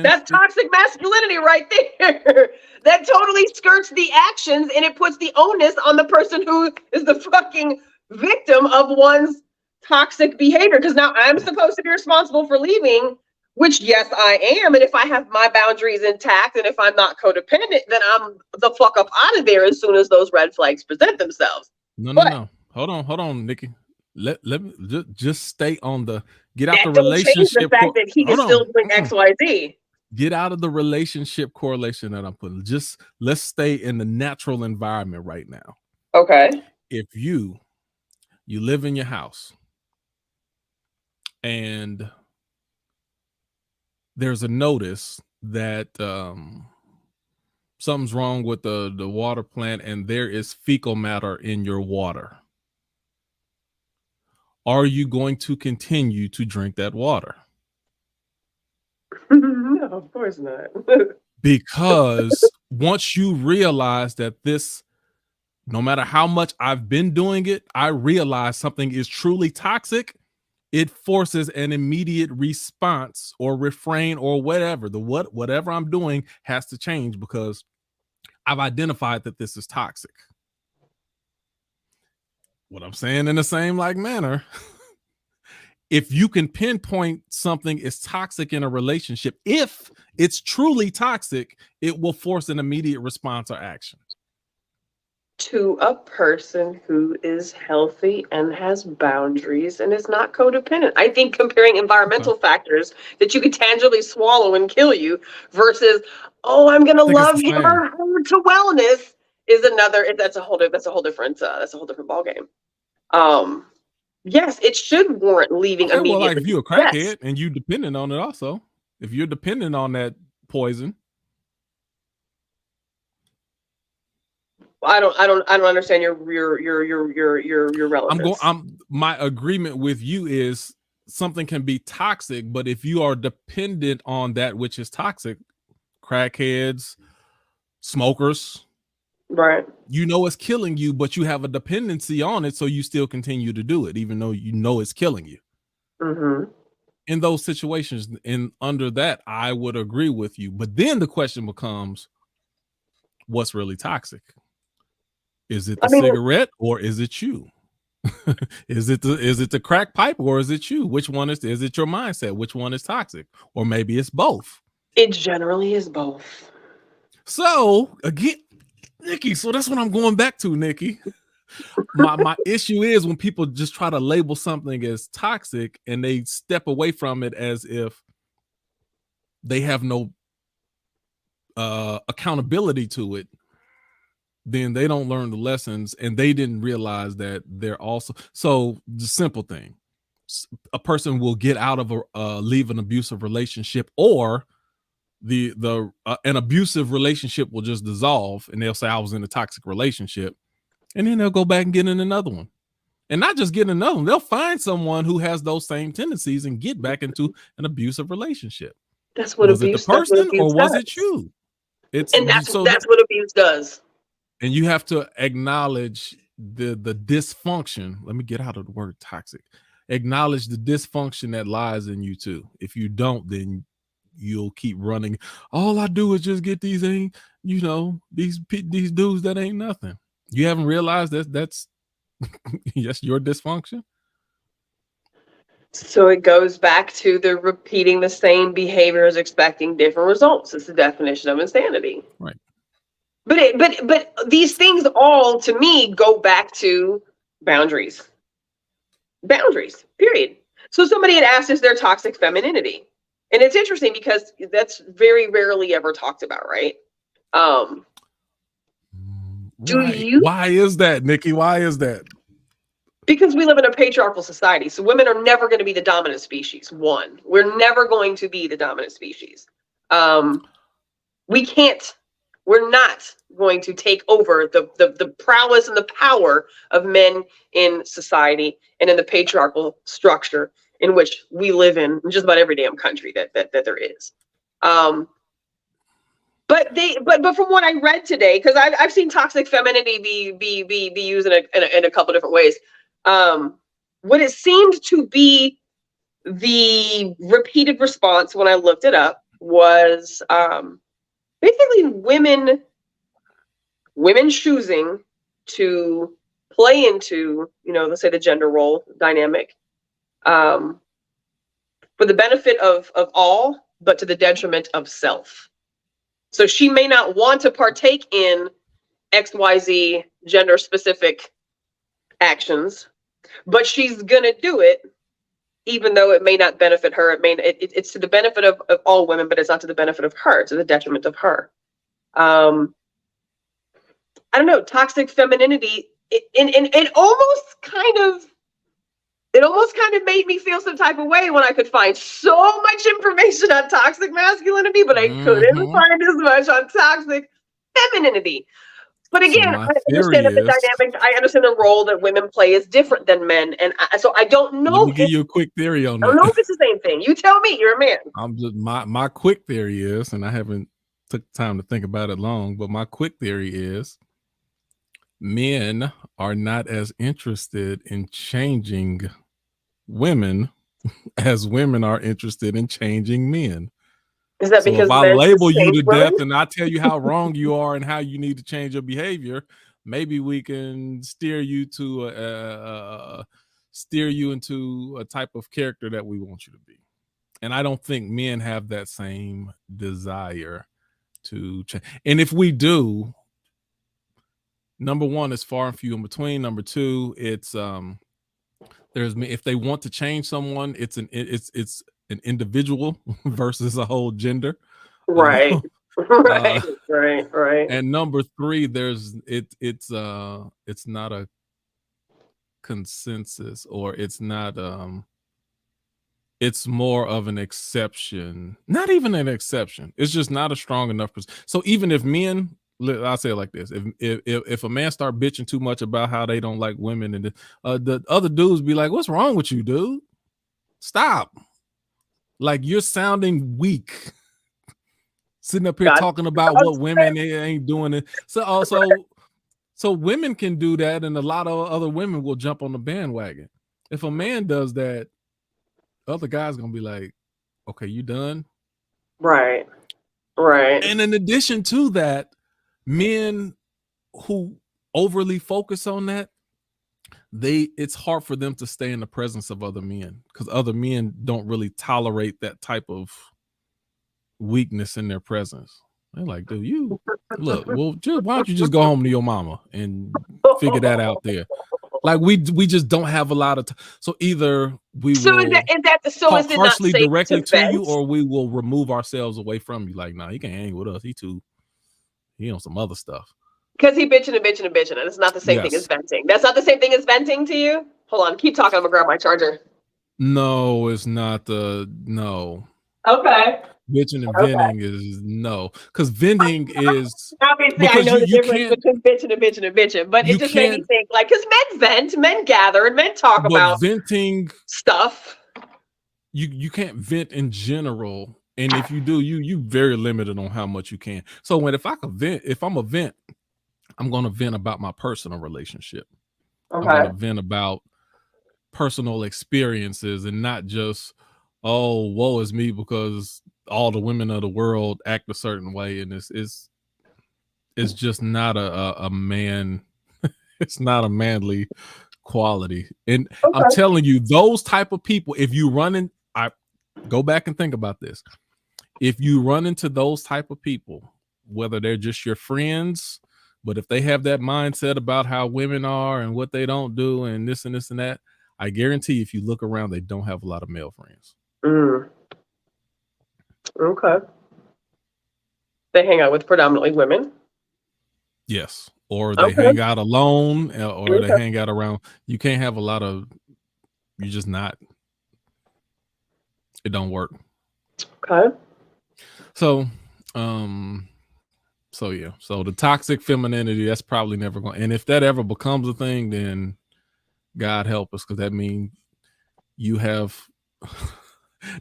That's toxic masculinity right there. That totally skirts the actions, and it puts the onus on the person who is the fucking victim of one's toxic behavior. Because now I'm supposed to be responsible for leaving, which yes, I am. And if I have my boundaries intact, and if I'm not codependent, then I'm the fuck up out of there as soon as those red flags present themselves. No. Hold on, Nikki. Let me just stay on the get out the relationship. The fact that he can still bring XYZ. Get out of the relationship correlation that I'm putting. Just let's stay in the natural environment right now. Okay. If you live in your house and there's a notice that something's wrong with the water plant and there is fecal matter in your water, are you going to continue to drink that water? No, of course not. Because once you realize that this, no matter how much I've been doing it, I realize something is truly toxic, it forces an immediate response or refrain or whatever. Whatever I'm doing has to change because I've identified that this is toxic. What I'm saying in the same like manner, if you can pinpoint something is toxic in a relationship, if it's truly toxic, it will force an immediate response or action. to a person who is healthy and has boundaries and is not codependent. I think comparing environmental factors that you could tangibly swallow and kill you versus, oh, I'm gonna love your to wellness is another. That's a whole different ballgame. Yes, it should warrant leaving immediately. Well, like if you're a crackhead and you dependent on it, also, if you're dependent on that poison. I don't understand your relevance. My agreement with you is something can be toxic, but if you are dependent on that which is toxic, crackheads, smokers, right? You know it's killing you, but you have a dependency on it, so you still continue to do it, even though you know it's killing you. Mm-hmm. In those situations, and under that, I would agree with you. But then the question becomes, what's really toxic? Is it the cigarette or is it you? Is it the crack pipe or is it you? Which one is it your mindset? Which one is toxic? Or maybe it's both. It generally is both. So again, Nikki, so that's what I'm going back to, Nikki. My issue is when people just try to label something as toxic and they step away from it as if they have no accountability to it. Then they don't learn the lessons, and they didn't realize that they're also. So the simple thing, a person will get out of leave an abusive relationship, or an abusive relationship will just dissolve, and they'll say I was in a toxic relationship, and then they'll go back and get in another one, and not just get another one. They'll find someone who has those same tendencies and get back into an abusive relationship. That's what was abuse. it the person or was it you? That's what abuse does. And you have to acknowledge the dysfunction. Let me get out of the word toxic. Acknowledge the dysfunction that lies in you too. If you don't, then you'll keep running. All I do is just get these these dudes that ain't nothing. You haven't realized that's your dysfunction. So it goes back to the repeating the same behaviors, expecting different results. It's the definition of insanity. Right. But these things all, to me, go back to boundaries. Boundaries, period. So somebody had asked, is there toxic femininity? And it's interesting because that's very rarely ever talked about, right? Why is that, Nikki? Why is that? Because we live in a patriarchal society. So women are never going to be the dominant species. One, we're never going to be the dominant species. We're not going to take over the prowess and the power of men in society and in the patriarchal structure in which we live in just about every damn country that there is. But from what I read today, because I've seen toxic femininity be used in a couple different ways. What it seemed to be the repeated response when I looked it up was basically women choosing to play into, let's say the gender role dynamic for the benefit of all, but to the detriment of self. So she may not want to partake in XYZ gender specific actions, but she's gonna do it, even though it may not benefit her. It's to the benefit of all women, but it's not to the benefit of her, to the detriment of her. I don't know, toxic femininity, it almost kind of made me feel some type of way when I could find so much information on toxic masculinity, but I couldn't find as much on toxic femininity. But again, I understand that the dynamic, I understand the role that women play is different than men. And so I don't know. Let me give you a quick theory on that. I don't know if it's the same thing. You tell me, you're a man. My quick theory is, and I haven't took time to think about it long, but my quick theory is men are not as interested in changing women as women are interested in changing men. Is that because if I label you to death and I tell you how wrong you are and how you need to change your behavior, maybe we can steer you into a type of character that we want you to be. And I don't think men have that same desire to change. And if we do, Number one is far and few in between. Number two, it's if they want to change someone, it's an individual versus a whole gender. Right. Right. And number three, it's not a consensus, or it's not it's more of an exception. Not even an exception. It's just not a strong enough. So even if men, I'll say it like this: if a man start bitching too much about how they don't like women, and the other dudes be like, "What's wrong with you, dude? Stop! Like, you're sounding weak." Sitting up here talking about what women they ain't doing it. So women can do that, and a lot of other women will jump on the bandwagon. If a man does that, other guys gonna be like, "Okay, you done?" Right. And in addition to that, men who overly focus on that, it's hard for them to stay in the presence of other men, because other men don't really tolerate that type of weakness in their presence. They're like, dude, you look, well, why don't you just go home to your mama and figure that out there? Like, we just don't have a lot of so either we will talk harshly directly to you, or we will remove ourselves away from you. Like, nah, he can't hang with us. He on some other stuff. Because he bitching and it's not the same thing as venting. That's not the same thing as venting to you? Hold on, keep talking. I'm gonna grab my charger. No, it's not no. Okay. Bitching and venting is no, because venting is obviously I know the difference between bitching and bitching, but it just made me think, like, because men vent, men gather, and men talk about venting stuff. You can't vent in general, and if you do, you very limited on how much you can. So if I'm a vent, I'm gonna vent about my personal relationship. Okay. I'm gonna vent about personal experiences, and not just, oh, woe is me because all the women of the world act a certain way, and it's just not a man. It's not a manly quality. And I'm telling you, those type of people, if you I go back and think about this. If you run into those type of people, whether they're just your friends, but if they have that mindset about how women are and what they don't do and this and this and that, I guarantee if you look around, they don't have a lot of male friends. Okay. They hang out with predominantly women? Yes. Or they hang out alone, or they hang out around. You can't have a lot of, you're just not. It don't work. Okay. So yeah. So the toxic femininity, that's probably never going. And if that ever becomes a thing, then God help us, because that means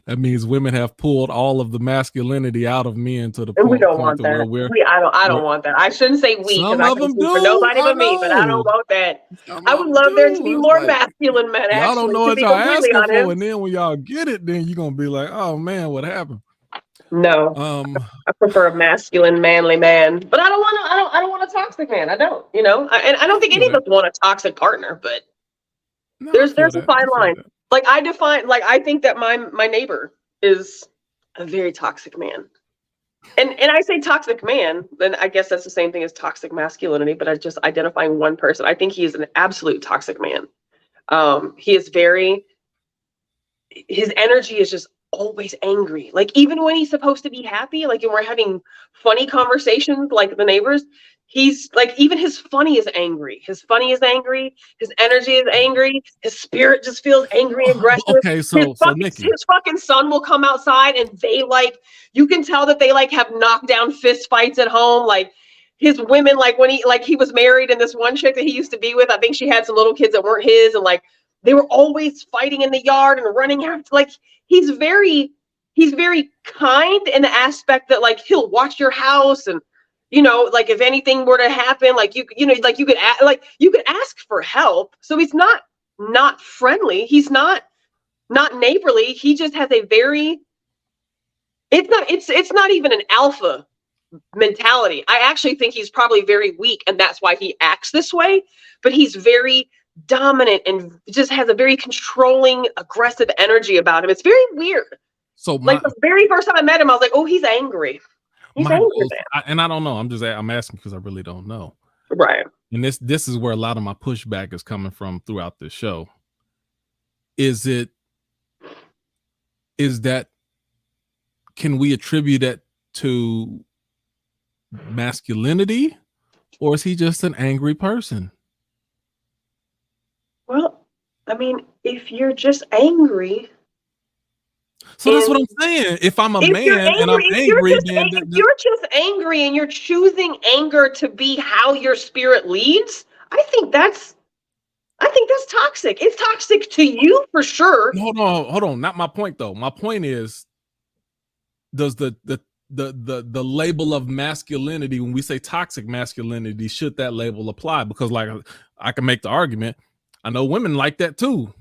that means women have pulled all of the masculinity out of men to the point, we don't want that. I don't want that. I shouldn't say we, because I can speak for nobody but me, but I don't want that. I would love there to be more masculine men. Y'all don't know what y'all asking for, and then when y'all get it, then you're gonna be like, oh man, what happened? No, I prefer a masculine, manly man, but I don't want a toxic man. I don't, and I don't think any of us want a toxic partner, but there's a fine line. Like, I think that my neighbor is a very toxic man. And I say toxic man, then I guess that's the same thing as toxic masculinity, but I just identifying one person. I think he is an absolute toxic man. He is his energy is just always angry. Like, even when he's supposed to be happy, like, and we're having funny conversations like the neighbors, he's like, even his funny is angry. His funny is angry. His energy is angry. His spirit just feels angry and aggressive. Okay, so Nikki, his fucking son will come outside, and they, like, you can tell that they, like, have knockdown fist fights at home. Like, his women, like, when he was married, and this one chick that he used to be with, I think she had some little kids that weren't his, and, like, they were always fighting in the yard and running after. Like, he's very kind in the aspect that, like, he'll watch your house, and like, if anything were to happen, like, you could ask for help. So he's not friendly. He's not neighborly. He just has a very, it's not even an alpha mentality. I actually think he's probably very weak, and that's why he acts this way. But he's very dominant and just has a very controlling, aggressive energy about him. It's very weird. So like, the very first time I met him, I was like, oh, he's angry. He's angry, man. And I don't know. I'm asking because I really don't know. Right. and this is where a lot of my pushback is coming from throughout this show. Is that can we attribute it to masculinity, or is he just an angry person? Well, I mean, if you're just angry. So that's what I'm saying. If I'm a man and I'm angry, if you're just angry and you're choosing anger to be how your spirit leads, I think that's toxic. It's toxic to you for sure. Hold on. Not my point though. My point is, does the label of masculinity, when we say toxic masculinity, should that label apply? Because like I can make the argument, I know women like that too,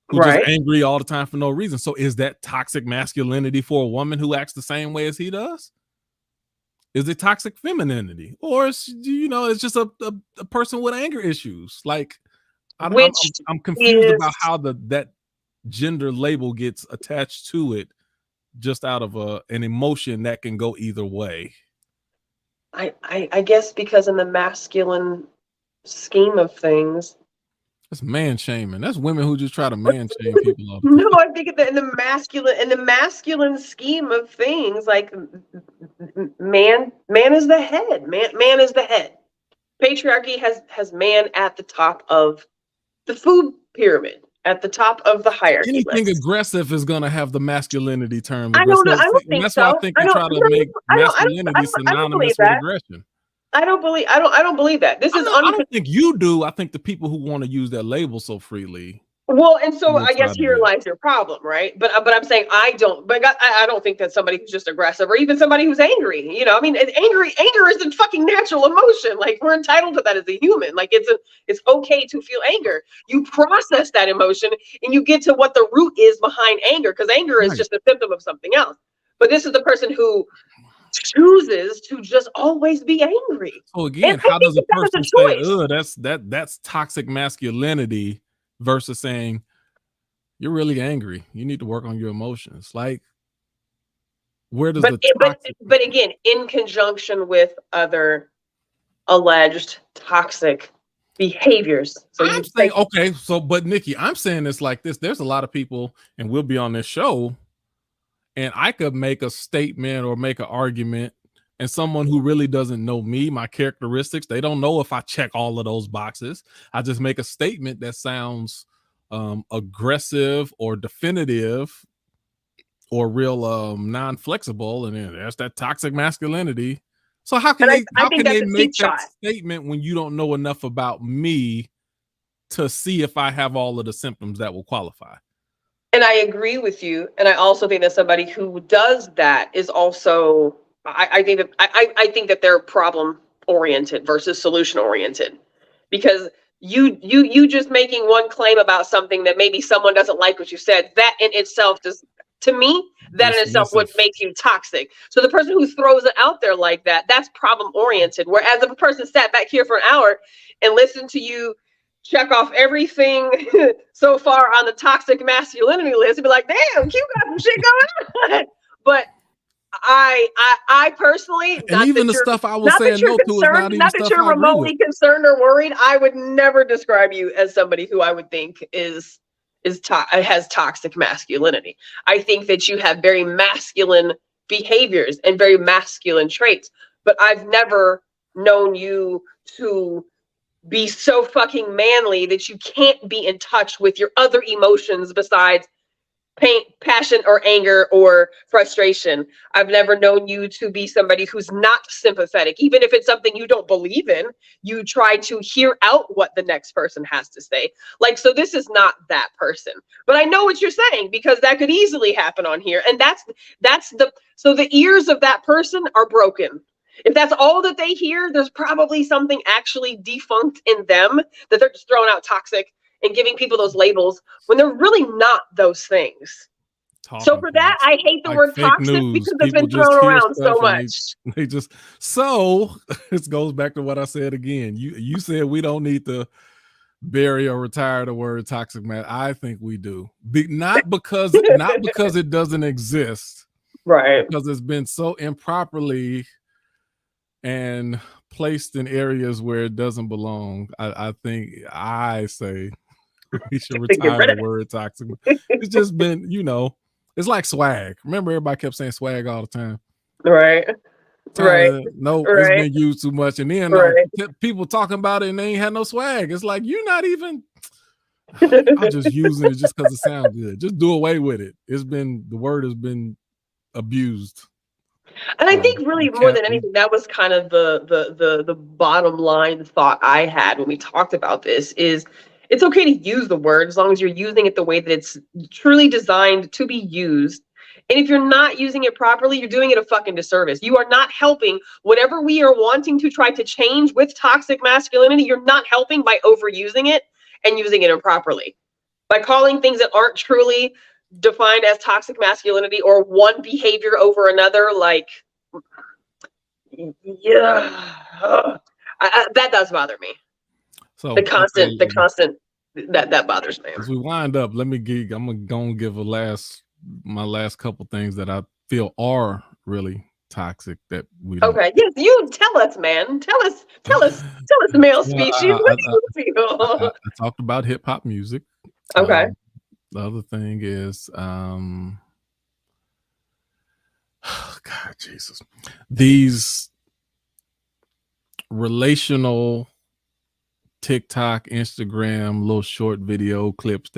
who just angry all the time for no reason. So is that toxic masculinity for a woman who acts the same way as he does? Is it toxic femininity, or is, it's just a person with anger issues? Like I'm confused about how that gender label gets attached to it, just out of an emotion that can go either way. I guess because in the masculine scheme of things, that's man shaming. That's women who just try to man shame people all the time. No, I think in the masculine scheme of things, like man is the head. Man is the head. Patriarchy has man at the top of the food pyramid, at the top of the hierarchy. Anything aggressive is going to have the masculinity term. I don't think that's so. Why I think they try to make masculinity synonymous with aggression. I don't believe that. I don't think you do. I think the people who want to use that label so freely. Well, and so I guess here lies your problem, right? But I'm saying I don't think that somebody who's just aggressive, or even somebody who's angry, I mean, anger is a fucking natural emotion. Like, we're entitled to that as a human. Like, it's okay to feel anger. You process that emotion and you get to what the root is behind anger, because anger is just a symptom of something else. But this is the person who chooses to just always be angry. So again, how does a person say, "Oh, that's toxic masculinity," versus saying, "You're really angry. You need to work on your emotions"? Like, where does but again, in conjunction with other alleged toxic behaviors. So I'm saying, okay, but Nikki, I'm saying this like this. There's a lot of people, and we'll be on this show, and I could make a statement or make an argument, and someone who really doesn't know me, my characteristics, they don't know if I check all of those boxes. I just make a statement that sounds aggressive or definitive or real non-flexible, and then there's that toxic masculinity. So how can they make that statement when you don't know enough about me to see if I have all of the symptoms that will qualify? And I agree with you. And I also think that somebody who does that is also, I think that they're problem oriented versus solution oriented, because you just making one claim about something that maybe someone doesn't like what you said, that in itself does, to me, that in itself would make you toxic. So the person who throws it out there like that, that's problem oriented. Whereas if a person sat back here for an hour and listened to you check off everything so far on the toxic masculinity list and be like, damn, Q got some shit going on. But I personally, and even the stuff I was saying no to is not even stuff you're remotely concerned or worried, I would never describe you as somebody who I would think has toxic masculinity. I think that you have very masculine behaviors and very masculine traits, but I've never known you to be so fucking manly that you can't be in touch with your other emotions besides pain, passion, or anger, or frustration. I've never known you to be somebody who's not sympathetic. Even if it's something you don't believe in, you try to hear out what the next person has to say. Like, so this is not that person. But I know what you're saying, because that could easily happen on here. And so the ears of that person are broken. If that's all that they hear, there's probably something actually defunct in them, that they're just throwing out toxic and giving people those labels when they're really not those things. So for that, I hate the word toxic because it's been thrown around so much. So it goes back to what I said again. You said we don't need to bury or retire the word toxic man. I think we do. Not because it doesn't exist. Right. Because it's been so improperly and placed in areas where it doesn't belong, I say we should retire the word toxic. It's just been, it's like swag. Remember, everybody kept saying swag all the time. Right. No, it's been used too much. And then people talking about it and they ain't had no swag. It's like, you're not even, I'm just using it just because it sounds good. Just do away with it. The word has been abused. And I think really more than anything, that was kind of the bottom line thought I had when we talked about this is it's okay to use the word as long as you're using it the way that it's truly designed to be used. And if you're not using it properly, you're doing it a fucking disservice. You are not helping whatever we are wanting to try to change with toxic masculinity. You're not helping by overusing it and using it improperly. By calling things that aren't truly defined as toxic masculinity or one behavior over another, like, yeah, that does bother me. So the constant that bothers me. As we wind up, I'm gonna go and give my last couple things that I feel are really toxic that we don't. Okay, yes, you tell us, man. Tell us, male species. What do you feel? I talked about hip hop music. Okay. The other thing is, God, Jesus, these relational TikTok, Instagram, little short video clips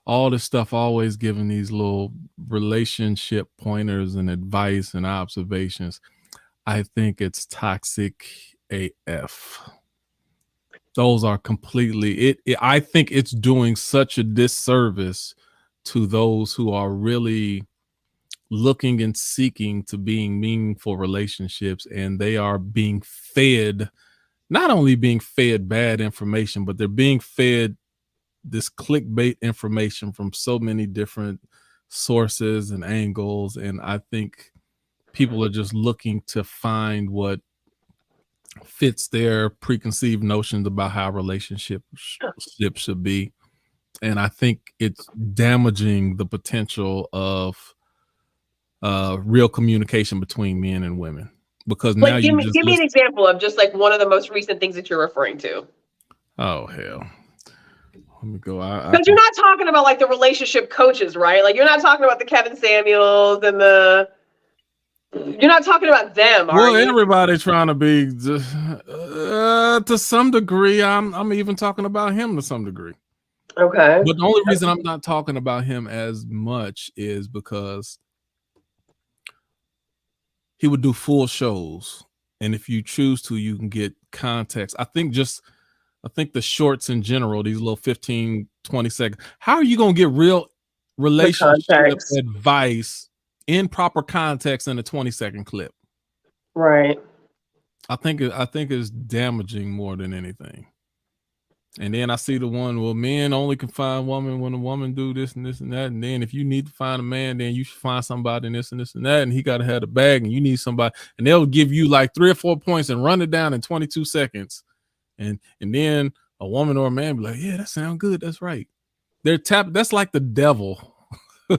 all this stuff always giving these little relationship pointers and advice and observations. I think it's toxic AF. Those are completely I think it's doing such a disservice to those who are really looking and seeking to being meaningful relationships, and they are being fed, not only being fed bad information, but they're being fed this clickbait information from so many different sources and angles. And I think people are just looking to find what fits their preconceived notions about how relationships should be. And I think it's damaging the potential of real communication between men and women, because now give me an example of just like one of the most recent things that you're referring to. Oh, hell. Let me go. Because you're not talking about like the relationship coaches, right? Like you're not talking about the Kevin Samuels and you're not talking about them, are you? Everybody's trying to be to some degree. I'm even talking about him to some degree. Okay. But the only reason I'm not talking about him as much is because he would do full shows, and if you choose to, you can get context. I think the shorts in general, these little 15, 20 seconds. How are you going to get real relationship advice in proper context in a 20-second clip? Right. I think it's damaging more than anything. And then I see the one, well, men only can find women when a woman do this and this and that. And then if you need to find a man, then you should find somebody in this and this and that. And he got to have the bag, and you need somebody. And they'll give you like 3 or 4 points and run it down in 22 seconds. And then a woman or a man be like, yeah, that sounds good. That's right. That's like the devil. And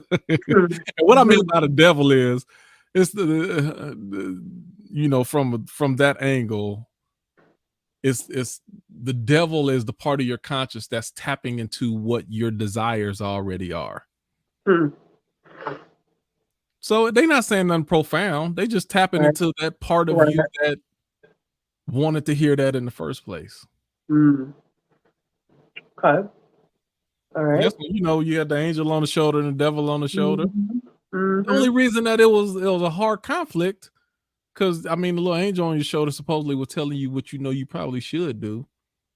what I mean by the devil is, it's from that angle, it's the devil is the part of your conscious that's tapping into what your desires already are. So they're not saying nothing profound. They just tapping into that part of you that wanted to hear that in the first place. Okay. All right. Yes, you had the angel on the shoulder and the devil on the shoulder. The only reason that it was a hard conflict, because I mean, the little angel on your shoulder supposedly was telling you what you probably should do,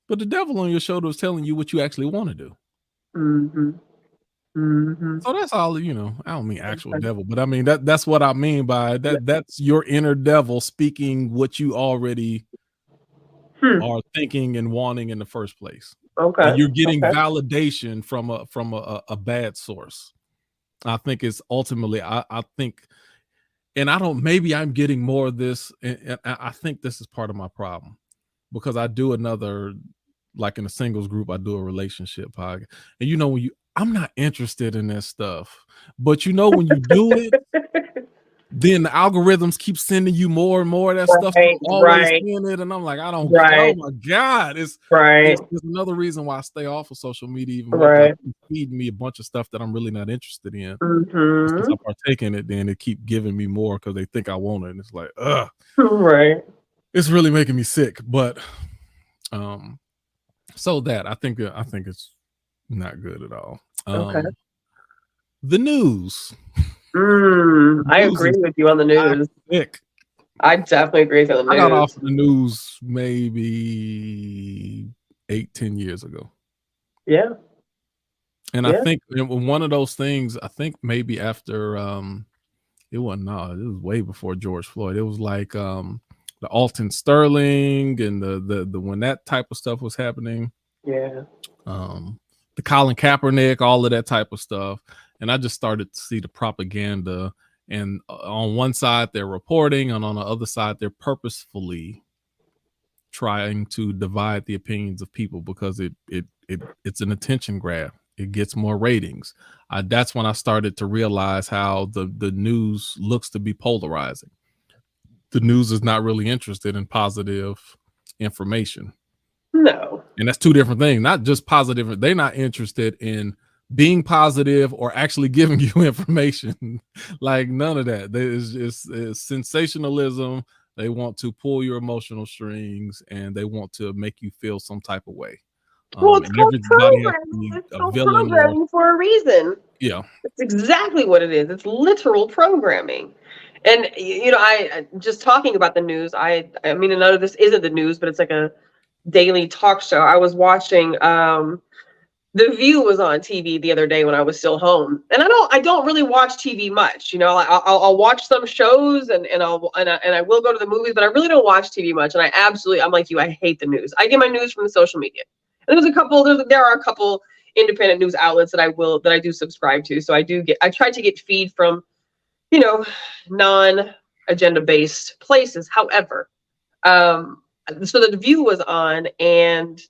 but the devil on your shoulder was telling you what you actually want to do. So that's all. I don't mean actual devil, but I mean that's what I mean by that. That's your inner devil speaking what you already are thinking and wanting in the first place. Okay. And you're getting validation from a bad source. I think it's ultimately, I think, and maybe I'm getting more of this, and I think this is part of my problem, because I do another, like in a singles group, I do a relationship podcast. And I'm not interested in that stuff, but when you do it, then the algorithms keep sending you more and more of that stuff. So I'm always seeing it, and I'm like, I don't. Oh my god, it's another reason why I stay off of social media even more. It's feeding me a bunch of stuff that I'm really not interested in. Since I partake in it, then they keep giving me more because they think I want it, and it's like, ugh, it's really making me sick. But so that I think it's not good at all. The news. I agree with you on the news. I definitely agree with you on the news. I got off the news maybe 8-10 years ago. Yeah. And I think one of those things, I think maybe after it was way before George Floyd. It was like the Alton Sterling and the when that type of stuff was happening. Yeah. The Colin Kaepernick, all of that type of stuff. And I just started to see the propaganda. And on one side, they're reporting, and on the other side, they're purposefully trying to divide the opinions of people because it's an attention grab. It gets more ratings. That's when I started to realize how the news looks to be polarizing. The news is not really interested in positive information. No. And that's two different things. Not just positive. They're not interested in being positive or actually giving you information. Like none of that. It's sensationalism. They want to pull your emotional strings, and they want to make you feel some type of way. Well, it's called programming. It's called programming for a reason. Yeah. It's exactly what it is. It's literal programming. And, you know, I just talking about the news, I mean, none of this isn't the news, but it's like a daily talk show. I was watching The View was on TV the other day when I was still home, and I don't really watch TV much. You know, I'll watch some shows and I will go to the movies, but I really don't watch TV much. And I'm like you, I hate the news. I get my news from the social media. And there are a couple independent news outlets that I do subscribe to. So I try to get feed from, you know, non-agenda based places. However, so The View was on, and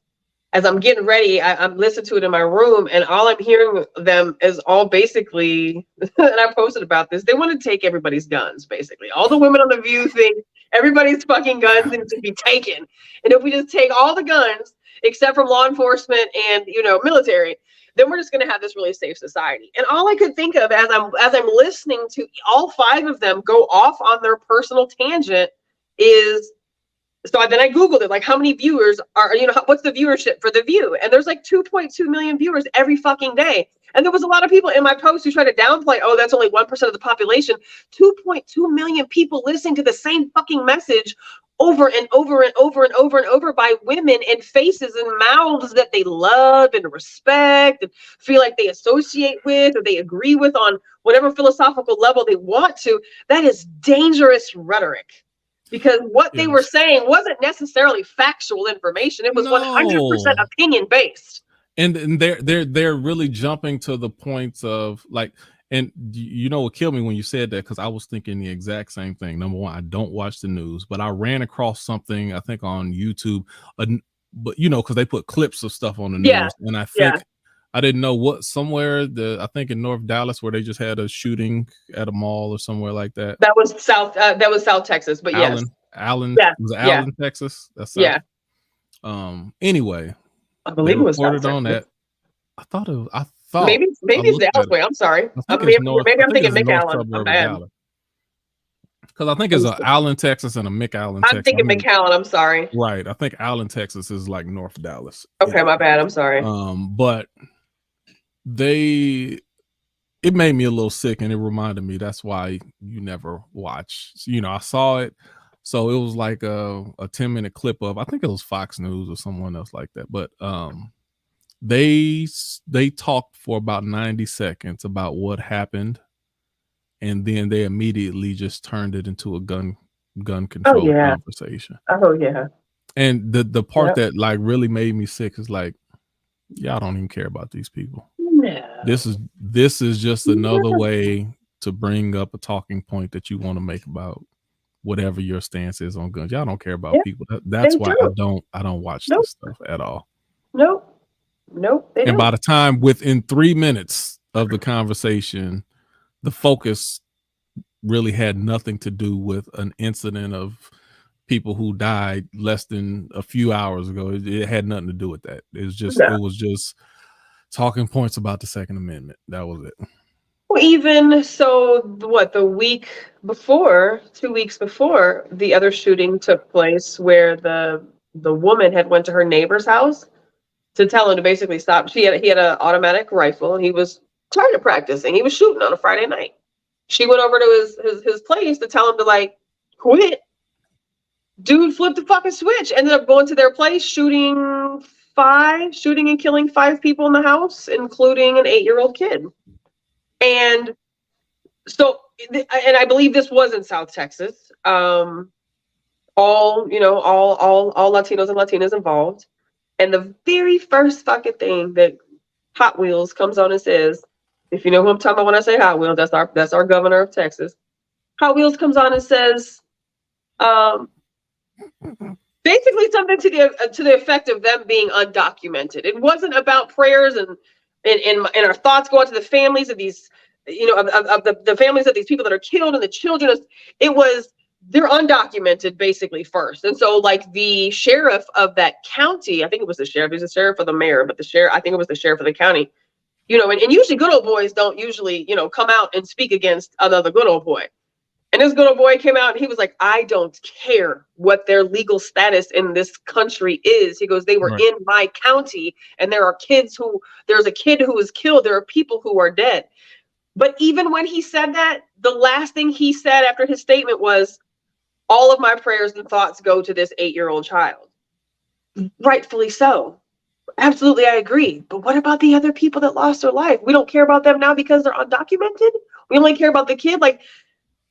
as I'm getting ready, I'm listening to it in my room, and all I'm hearing them is all basically, and I posted about this, they want to take everybody's guns, basically. All the women on The View think everybody's fucking guns need to be taken. And if we just take all the guns, except from law enforcement and, you know, military, then we're just going to have this really safe society. And all I could think of as I'm listening to all five of them go off on their personal tangent is, so then I Googled it, like how many viewers are, you know, what's the viewership for The View? And there's like 2.2 million viewers every fucking day. And there was a lot of people in my post who tried to downplay, oh, that's only 1% of the population. 2.2 million people listening to the same fucking message over and over and over and over and over by women and faces and mouths that they love and respect and feel like they associate with or they agree with on whatever philosophical level they want to. That is dangerous rhetoric. Because what they were saying wasn't necessarily factual information. It was 100% opinion based. And they're really jumping to the points of like, and you know what killed me when you said that, because I was thinking the exact same thing. Number one, I don't watch the news, but I ran across something, I think on YouTube, but you know, because they put clips of stuff on the news, and I think I didn't know what somewhere I think in North Dallas where they just had a shooting at a mall or somewhere like that. That was South Texas, but Allen, yes. Was it Allen, Texas? That's South. Anyway, I believe it was South on Texas. that. I thought maybe it's Dallasway. I'm sorry. Maybe I'm thinking McAllen. I'm bad. Because I think it's a Allen, Texas, and a McAllen, Texas. I'm thinking McAllen. I'm sorry. Right. I think Allen, Texas is like North Dallas. Okay, my bad. I'm sorry. But it made me a little sick, and it reminded me that's why you never watch. You know, I saw it. So it was like a 10-minute clip of, I think it was Fox News or someone else like that. But they talked for about 90 seconds about what happened, and then they immediately just turned it into a gun control conversation. Oh yeah. And the part that like really made me sick is like, y'all don't even care about these people. No. This is just another way to bring up a talking point that you want to make about whatever your stance is on guns. Y'all don't care about people. That's why I don't watch this stuff at all. Nope. And by the time within 3 minutes of the conversation, the focus really had nothing to do with an incident of people who died less than a few hours ago. It had nothing to do with that. It was just talking points about the Second Amendment. That was it. Well, even so, what, the week before, 2 weeks before, the other shooting took place where the woman had went to her neighbor's house to tell him to basically stop. He had an automatic rifle and he was target practicing. He was shooting on a Friday night. She went over to his place to tell him to like quit. Dude flipped the fucking switch. Ended up going to their place, shooting and killing 5 people in the house, including an 8-year-old kid. And so, and I believe this was in South Texas. All Latinos and Latinas involved. And the very first fucking thing that Hot Wheels comes on and says, if you know who I'm talking about when I say Hot Wheels, that's our governor of Texas. Hot Wheels comes on and says, basically something to the effect of them being undocumented. It wasn't about prayers and our thoughts go out to the families of these, of the families of these people that are killed and the children. It was, they're undocumented basically first. And so like the sheriff of that county, I think it was the sheriff, he's the sheriff or the mayor, but I think it was the sheriff of the county, and usually good old boys don't usually, come out and speak against another good old boy. And this good old boy came out and he was like, I don't care what their legal status in this country is. He goes, they were in my county and there's a kid who was killed. There are people who are dead. But even when he said that, the last thing he said after his statement was, all of my prayers and thoughts go to this 8-year-old child. Rightfully so. Absolutely, I agree. But what about the other people that lost their life? We don't care about them now because they're undocumented? We only care about the kid?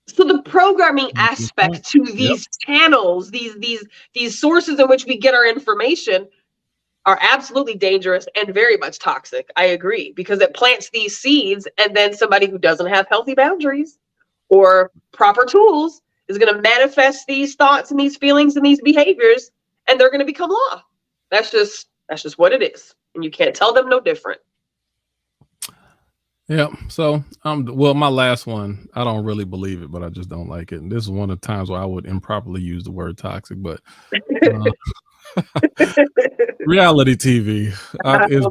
So the programming aspect to these channels, these sources in which we get our information are absolutely dangerous and very much toxic. I agree, because it plants these seeds, and then somebody who doesn't have healthy boundaries or proper tools is going to manifest these thoughts and these feelings and these behaviors, and they're going to become law. That's just what it is, and you can't tell them no different. Yeah. So, well, my last one, I don't really believe it, but I just don't like it. And this is one of the times where I would improperly use the word toxic, but reality TV is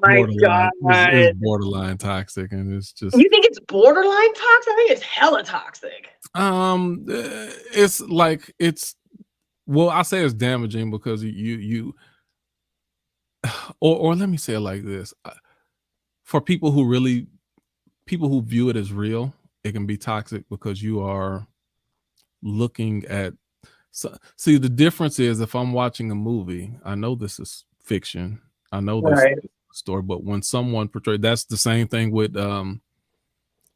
borderline toxic, and it's just. You think it's borderline toxic? I think it's hella toxic. It's like well, I say it's damaging because or let me say it like this: for people who view it as real, it can be toxic because you are looking at. See, the difference is if I'm watching a movie, I know this is fiction. I know this is a story, but when someone portrays, that's the same thing with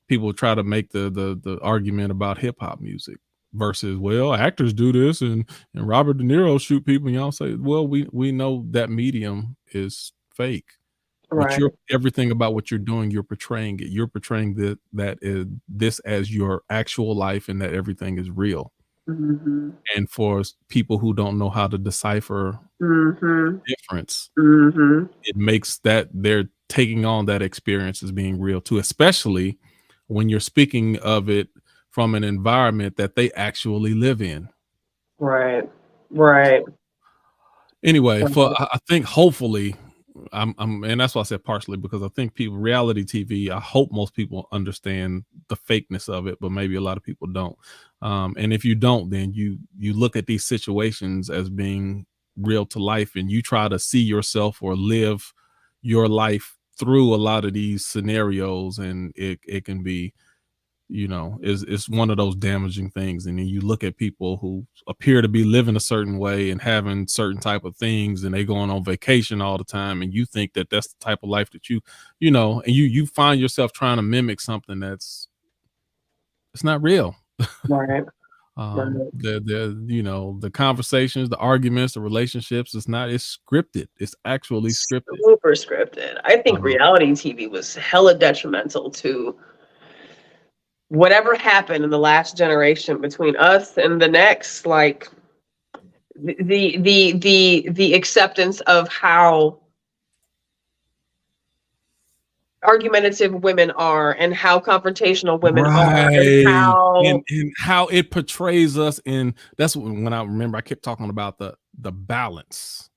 people try to make the argument about hip hop music versus, well, actors do this and Robert De Niro shoot people, and y'all say, well, we know that medium is fake. But everything about what you're doing, you're portraying it. You're portraying that is this as your actual life, and that everything is real. Mm-hmm. And for people who don't know how to decipher difference, it makes that they're taking on that experience as being real too, especially when you're speaking of it from an environment that they actually live in. Right. Anyway, I think hopefully and that's why I said partially, because I think reality TV, I hope most people understand the fakeness of it, but maybe a lot of people don't. And if you don't, then you look at these situations as being real to life, and you try to see yourself or live your life through a lot of these scenarios, and it can be, it's one of those damaging things. And then you look at people who appear to be living a certain way and having certain type of things, and they going on vacation all the time, and you think that that's the type of life that and you find yourself trying to mimic something it's not real. Right. The conversations, the arguments, the relationships, it's scripted. It's actually scripted. Super scripted. I think reality TV was hella detrimental to whatever happened in the last generation between us and the next. Like the acceptance of how argumentative women are and how confrontational women are and and how it portrays us. And that's when I remember I kept talking about the balance.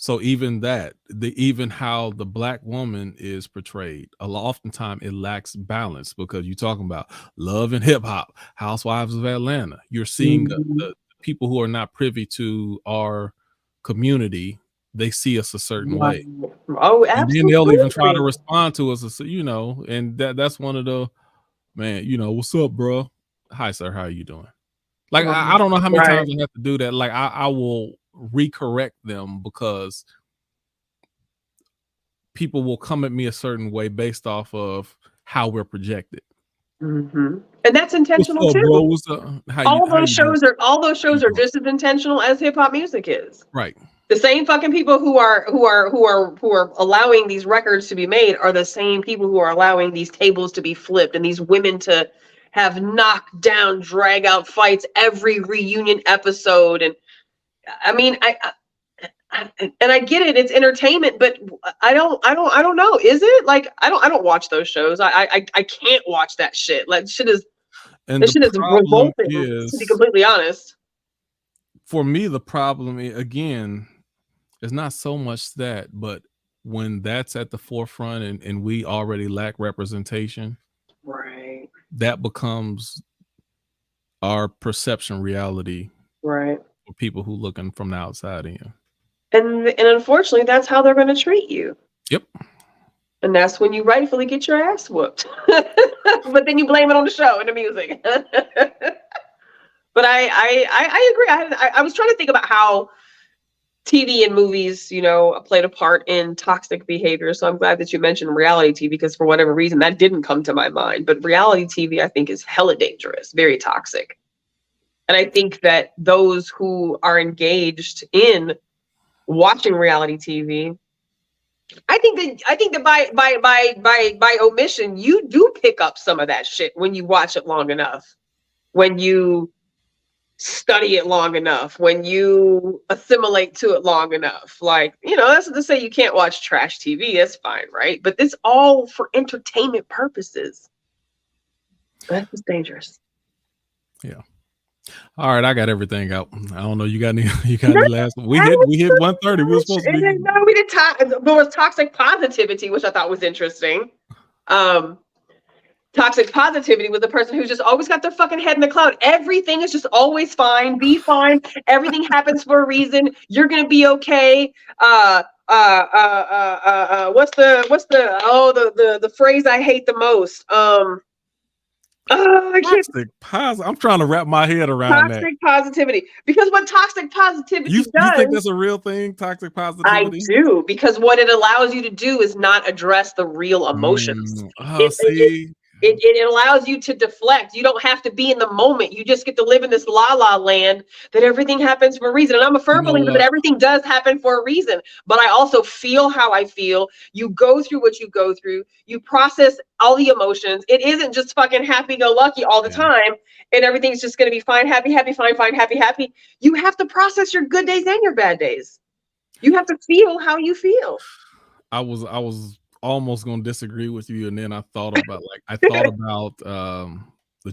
So even that, even how the Black woman is portrayed, oftentimes it lacks balance, because you're talking about love and hip hop, Housewives of Atlanta. You're seeing the people who are not privy to our community. They see us a certain way. Oh, and absolutely. then they'll even try to respond to us, you know, and that's one of the, man, you know, what's up, bro? Hi, sir, how are you doing? Like, I don't know how many times I have to do that. Like, I will recorrect them because people will come at me a certain way based off of how we're projected. And that's intentional What's up, too. Bro? What's up? All those shows are just as intentional as hip hop music is. Right. The same fucking people who are allowing these records to be made are the same people who are allowing these tables to be flipped and these women to have knocked down, drag out fights every reunion episode. And I mean, I get it, it's entertainment, but I don't know. Is it? Like, I don't watch those shows. I can't watch that shit. Like, shit is revolting, to be completely honest. For me, the problem again is not so much that, but when that's at the forefront and we already lack representation, right, that becomes our perception reality, right, for people who looking from the outside in. And unfortunately, that's how they're going to treat you. Yep. And that's when you rightfully get your ass whooped. But then you blame it on the show and the music. But I agree. I was trying to think about how TV and movies, you know, played a part in toxic behavior. So I'm glad that you mentioned reality TV, because for whatever reason that didn't come to my mind. But reality TV, I think, is hella dangerous, very toxic. And I think that those who are engaged in watching reality TV, I think that by omission, you do pick up some of that shit when you watch it long enough, when you study it long enough, when you assimilate to it long enough. Like, you know, that's to say you can't watch trash TV. That's fine, right? But it's all for entertainment purposes. That's just dangerous. Yeah. All right, I got everything out. I don't know. You got any last? We hit 1:30. We were supposed to be. No, we did talk. There was toxic positivity, which I thought was interesting. Toxic positivity was the person who's just always got their fucking head in the cloud. Everything is just always fine. Be fine. Everything happens for a reason. You're gonna be okay. What's the phrase I hate the most? I'm trying to wrap my head around toxic positivity. Because what toxic positivity does, you think that's a real thing? Toxic positivity? I do, because what it allows you to do is not address the real emotions. It allows you to deflect. You don't have to be in the moment. You just get to live in this la-la land that everything happens for a reason. And I'm a firm believer that everything does happen for a reason. But I also feel how I feel. You go through what you go through. You process all the emotions. It isn't just fucking happy-go-lucky all the time, and everything's just going to be fine, happy, happy, fine, fine, happy, happy. You have to process your good days and your bad days. You have to feel how you feel. I was almost going to disagree with you, and then I thought about the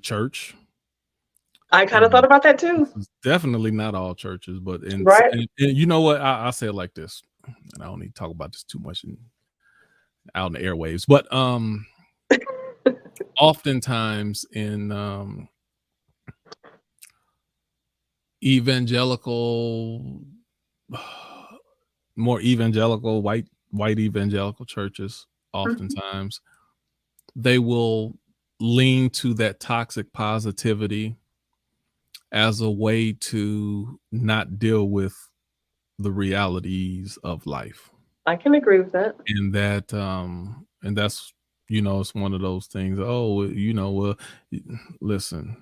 church. I kind of thought about that too. Definitely not all churches, but and you know what, I say it like this, and I don't need to talk about this too much out in the airwaves, but oftentimes in more evangelical white evangelical churches, oftentimes they will lean to that toxic positivity as a way to not deal with the realities of life. I can agree with that. And that's, you know, it's one of those things. Oh, you know, listen,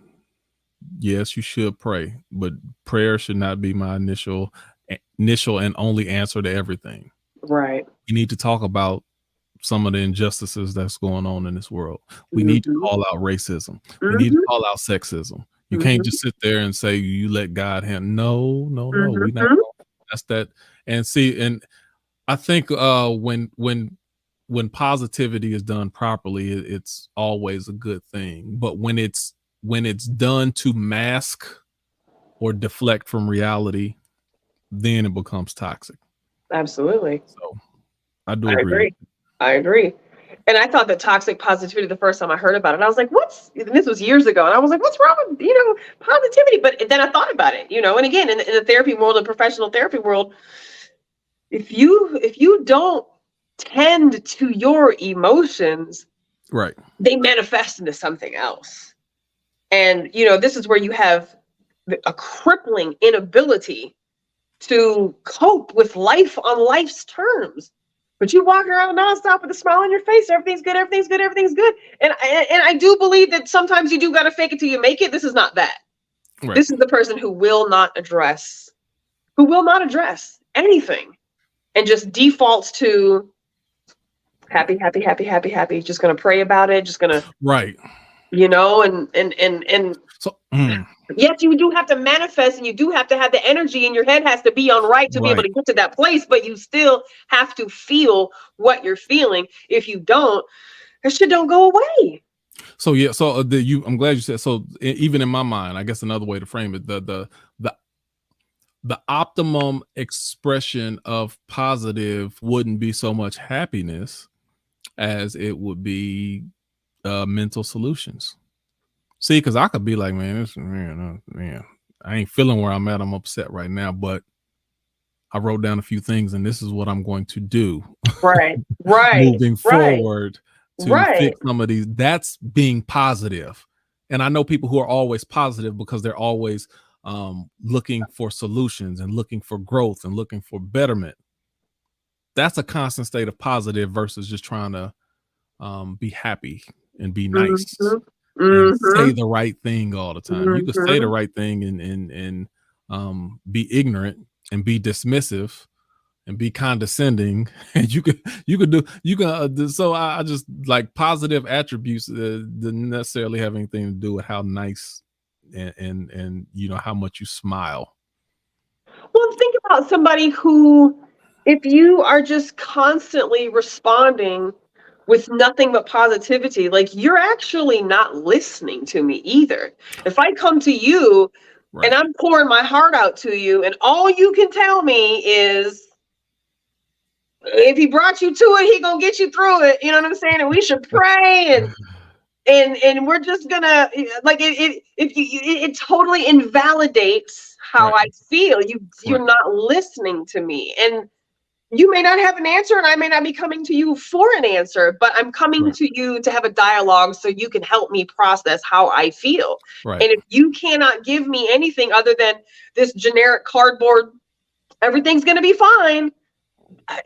yes, you should pray, but prayer should not be my initial and only answer to everything. Right. We need to talk about some of the injustices that's going on in this world. We need to call out racism. We need to call out sexism. You can't just sit there and say you let God handle. No. We not. That's that. And see, and I think when when positivity is done properly, it's always a good thing. But when it's done to mask or deflect from reality, then it becomes toxic. Absolutely. So I do agree. I agree. And I thought that toxic positivity the first time I heard about it, I was like, and this was years ago. And I was like, what's wrong with, positivity? But then I thought about it, and again, in the therapy world, the professional therapy world, if you don't tend to your emotions, right, they manifest into something else. And, this is where you have a crippling inability to cope with life on life's terms. But you walk around nonstop with a smile on your face. Everything's good. Everything's good. Everything's good. And I do believe that sometimes you do got to fake it till you make it. This is not that. Right. This is the person who will not address anything and just defaults to happy, happy, happy, happy, happy. Just going to pray about it. Just going to. Right. And so. Yes, you do have to manifest, and you do have to have the energy, and your head has to be on right to be able to get to that place, but you still have to feel what you're feeling. If you don't, that shit don't go away. So yeah, so I'm glad you said so. Even in my mind, I guess another way to frame it, the optimum expression of positive wouldn't be so much happiness as it would be mental solutions. See, because I could be like, man, I ain't feeling where I'm at. I'm upset right now, but I wrote down a few things, and this is what I'm going to do. Right. Moving forward to fix some of these. That's being positive. And I know people who are always positive because they're always looking for solutions and looking for growth and looking for betterment. That's a constant state of positive versus just trying to be happy and be nice. And say the right thing all the time. You could say the right thing and be ignorant and be dismissive and be condescending, and you can. So I just like positive attributes didn't necessarily have anything to do with how nice and how much you smile. Well, think about somebody who, if you are just constantly responding with nothing but positivity, like you're actually not listening to me either. If I come to you and I'm pouring my heart out to you, and all you can tell me is if he brought you to it, he gonna get you through it. You know what I'm saying? And we should pray and we're just gonna like it totally invalidates how I feel. You're not listening to me. And you may not have an answer, and I may not be coming to you for an answer, but I'm coming to you to have a dialogue so you can help me process how I feel. Right. And if you cannot give me anything other than this generic cardboard, everything's going to be fine,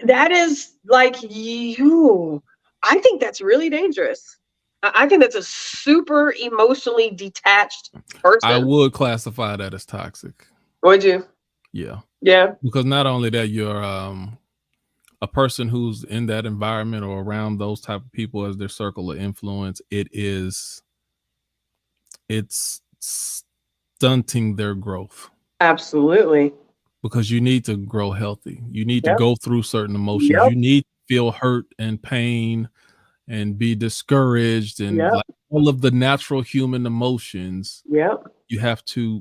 that is like I think that's really dangerous. I think that's a super emotionally detached person. I would classify that as toxic. Would you? Yeah. Yeah. Because not only that, you're a person who's in that environment or around those type of people as their circle of influence, it's stunting their growth. Absolutely. Because you need to grow healthy. You need to go through certain emotions. You need to feel hurt and pain and be discouraged and like all of the natural human emotions. You have to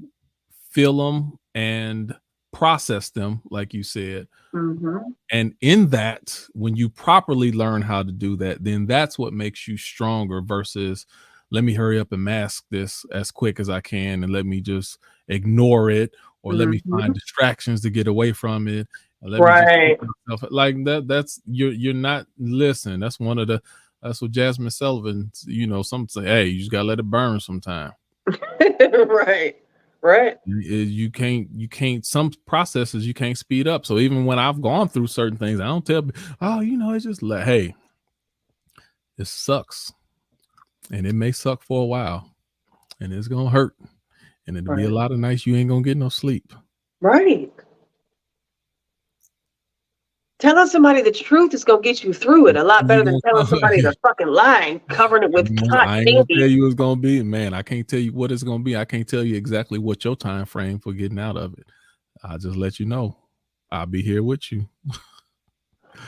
feel them and process them, like you said. And in that, when you properly learn how to do that, then that's what makes you stronger versus let me hurry up and mask this as quick as I can and let me just ignore it or let me find distractions to get away from it. Let me just like that. That's you're not listening. That's that's what Jasmine Sullivan, some say, hey, you just gotta let it burn sometime. Right. You can't, some processes you can't speed up. So even when I've gone through certain things, I don't tell, it's just like, hey, it sucks. And it may suck for a while. And it's going to hurt. And it'll be a lot of nights you ain't going to get no sleep. Right. Telling somebody the truth is going to get you through it a lot better than telling somebody the fucking lie and covering it with I ain't going to tell you it's going to be. Man, I can't tell you what it's going to be. I can't tell you exactly what your time frame for getting out of it. I'll just let you know. I'll be here with you.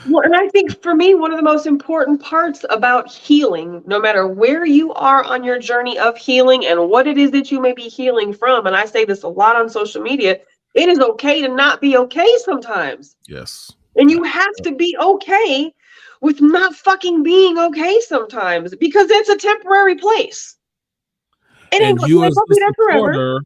Well, and I think for me, one of the most important parts about healing, no matter where you are on your journey of healing and what it is that you may be healing from, and I say this a lot on social media, it is okay to not be okay sometimes. Yes. And you have to be okay with not fucking being okay sometimes, because it's a temporary place. It ain't And you as gonna the be there forever. supporter,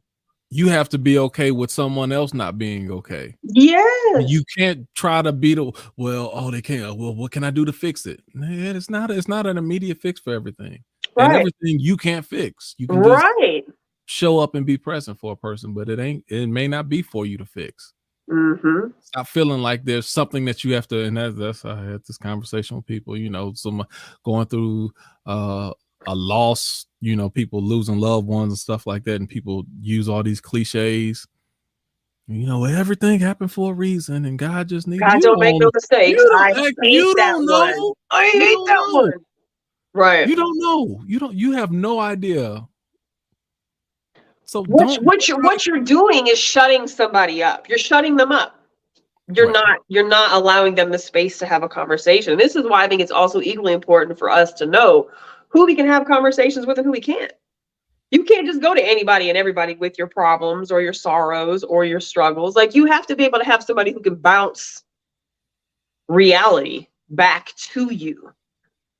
you have to be okay with someone else not being okay. Yes. You can't try to be the, well, oh, they can't. Well, what can I do to fix it? Man, it's not an immediate fix for everything. And Right. everything you can't fix. You can just Right. show up and be present for a person, but it may not be for you to fix. Mm-hmm. Stop feeling like there's something that you have to, and that's I had this conversation with people, you know, some going through a loss, you know, people losing loved ones and stuff like that, and people use all these cliches. You know, everything happened for a reason, and God just needs. God don't make no mistakes. I hate that one. I hate that one. Right. You don't know. You have no idea. So what you're doing is shutting somebody up. You're shutting them up. You're not allowing them the space to have a conversation. This is why I think it's also equally important for us to know who we can have conversations with and who we can't. You can't just go to anybody and everybody with your problems or your sorrows or your struggles. Like, you have to be able to have somebody who can bounce reality back to you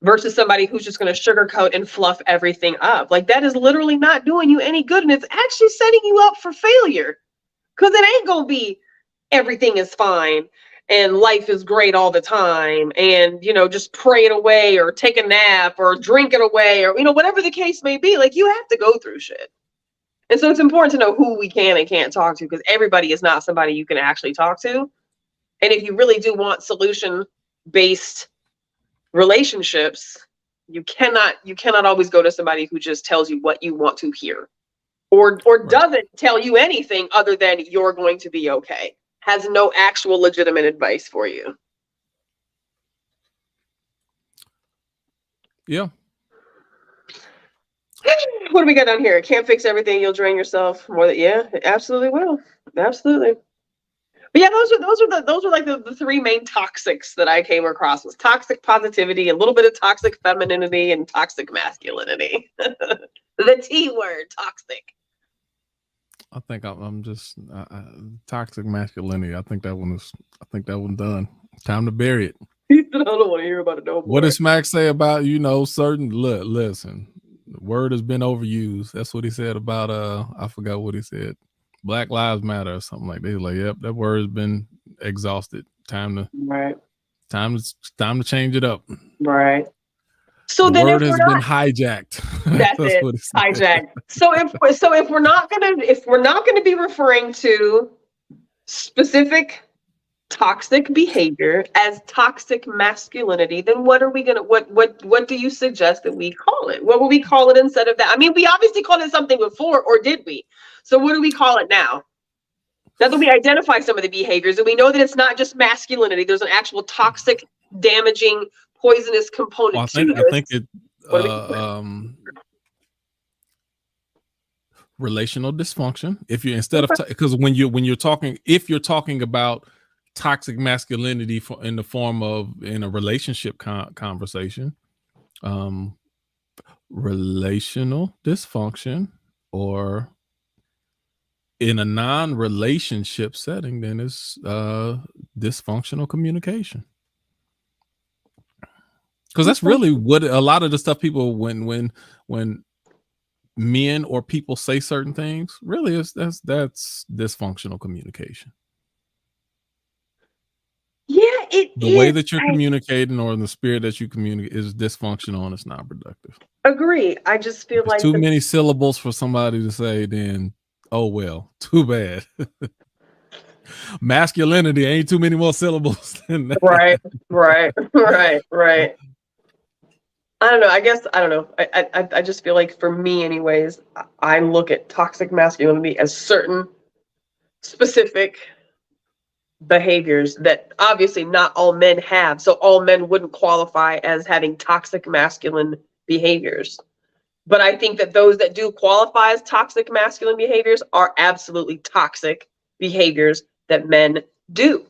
versus somebody who's just going to sugarcoat and fluff everything up. Like, that is literally not doing you any good. And it's actually setting you up for failure, because it ain't going to be everything is fine and life is great all the time, and, you know, just pray it away or take a nap or drink it away, or, you know, whatever the case may be. Like, you have to go through shit. And so it's important to know who we can and can't talk to, because everybody is not somebody you can actually talk to. And if you really do want solution-based relationships, you cannot always go to somebody who just tells you what you want to hear, or doesn't tell you anything other than you're going to be okay. Has no actual legitimate advice for you. Yeah. What do we got down here? Can't fix everything. You'll drain yourself more than, yeah, it absolutely will. Absolutely. But yeah, those are like the three main toxics that I came across: was toxic positivity, a little bit of toxic femininity, and toxic masculinity. The T word, toxic. I think I'm just toxic masculinity. I think that one done. Time to bury it. I don't want to hear about it no more. What does Smack say about, you know, certain? Listen, the word has been overused. That's what he said about I forgot what he said. Black Lives Matter or something like that. He's like, yep, that word has been exhausted. Time to change it up. Right. So the then word has been hijacked. That's it. Hijacked. So if we're not gonna be referring to specific toxic behavior as toxic masculinity, then what do you suggest that we call it? What will we call it instead of that? I mean, we obviously called it something before, or did we? So what do we call it now? Now that we identify some of the behaviors and we know that it's not just masculinity, there's an actual toxic, damaging, poisonous component I think it relational dysfunction. If you because when you're talking about toxic masculinity in the form of in a relationship conversation, relational dysfunction, or in a non-relationship setting, then it's dysfunctional communication. Because that's really what a lot of the stuff people, when men or people say certain things, really is that's dysfunctional communication. Yeah, the way that you're communicating, or the spirit that you communicate, is dysfunctional and it's not productive. Agree. I just feel like too many syllables for somebody to say, then oh well, too bad. Masculinity ain't too many more syllables than that. Right. I don't know. I don't know. I just feel like, for me anyways, I look at toxic masculinity as certain specific behaviors that obviously not all men have. So all men wouldn't qualify as having toxic masculine behaviors. But I think that those that do qualify as toxic masculine behaviors are absolutely toxic behaviors that men do.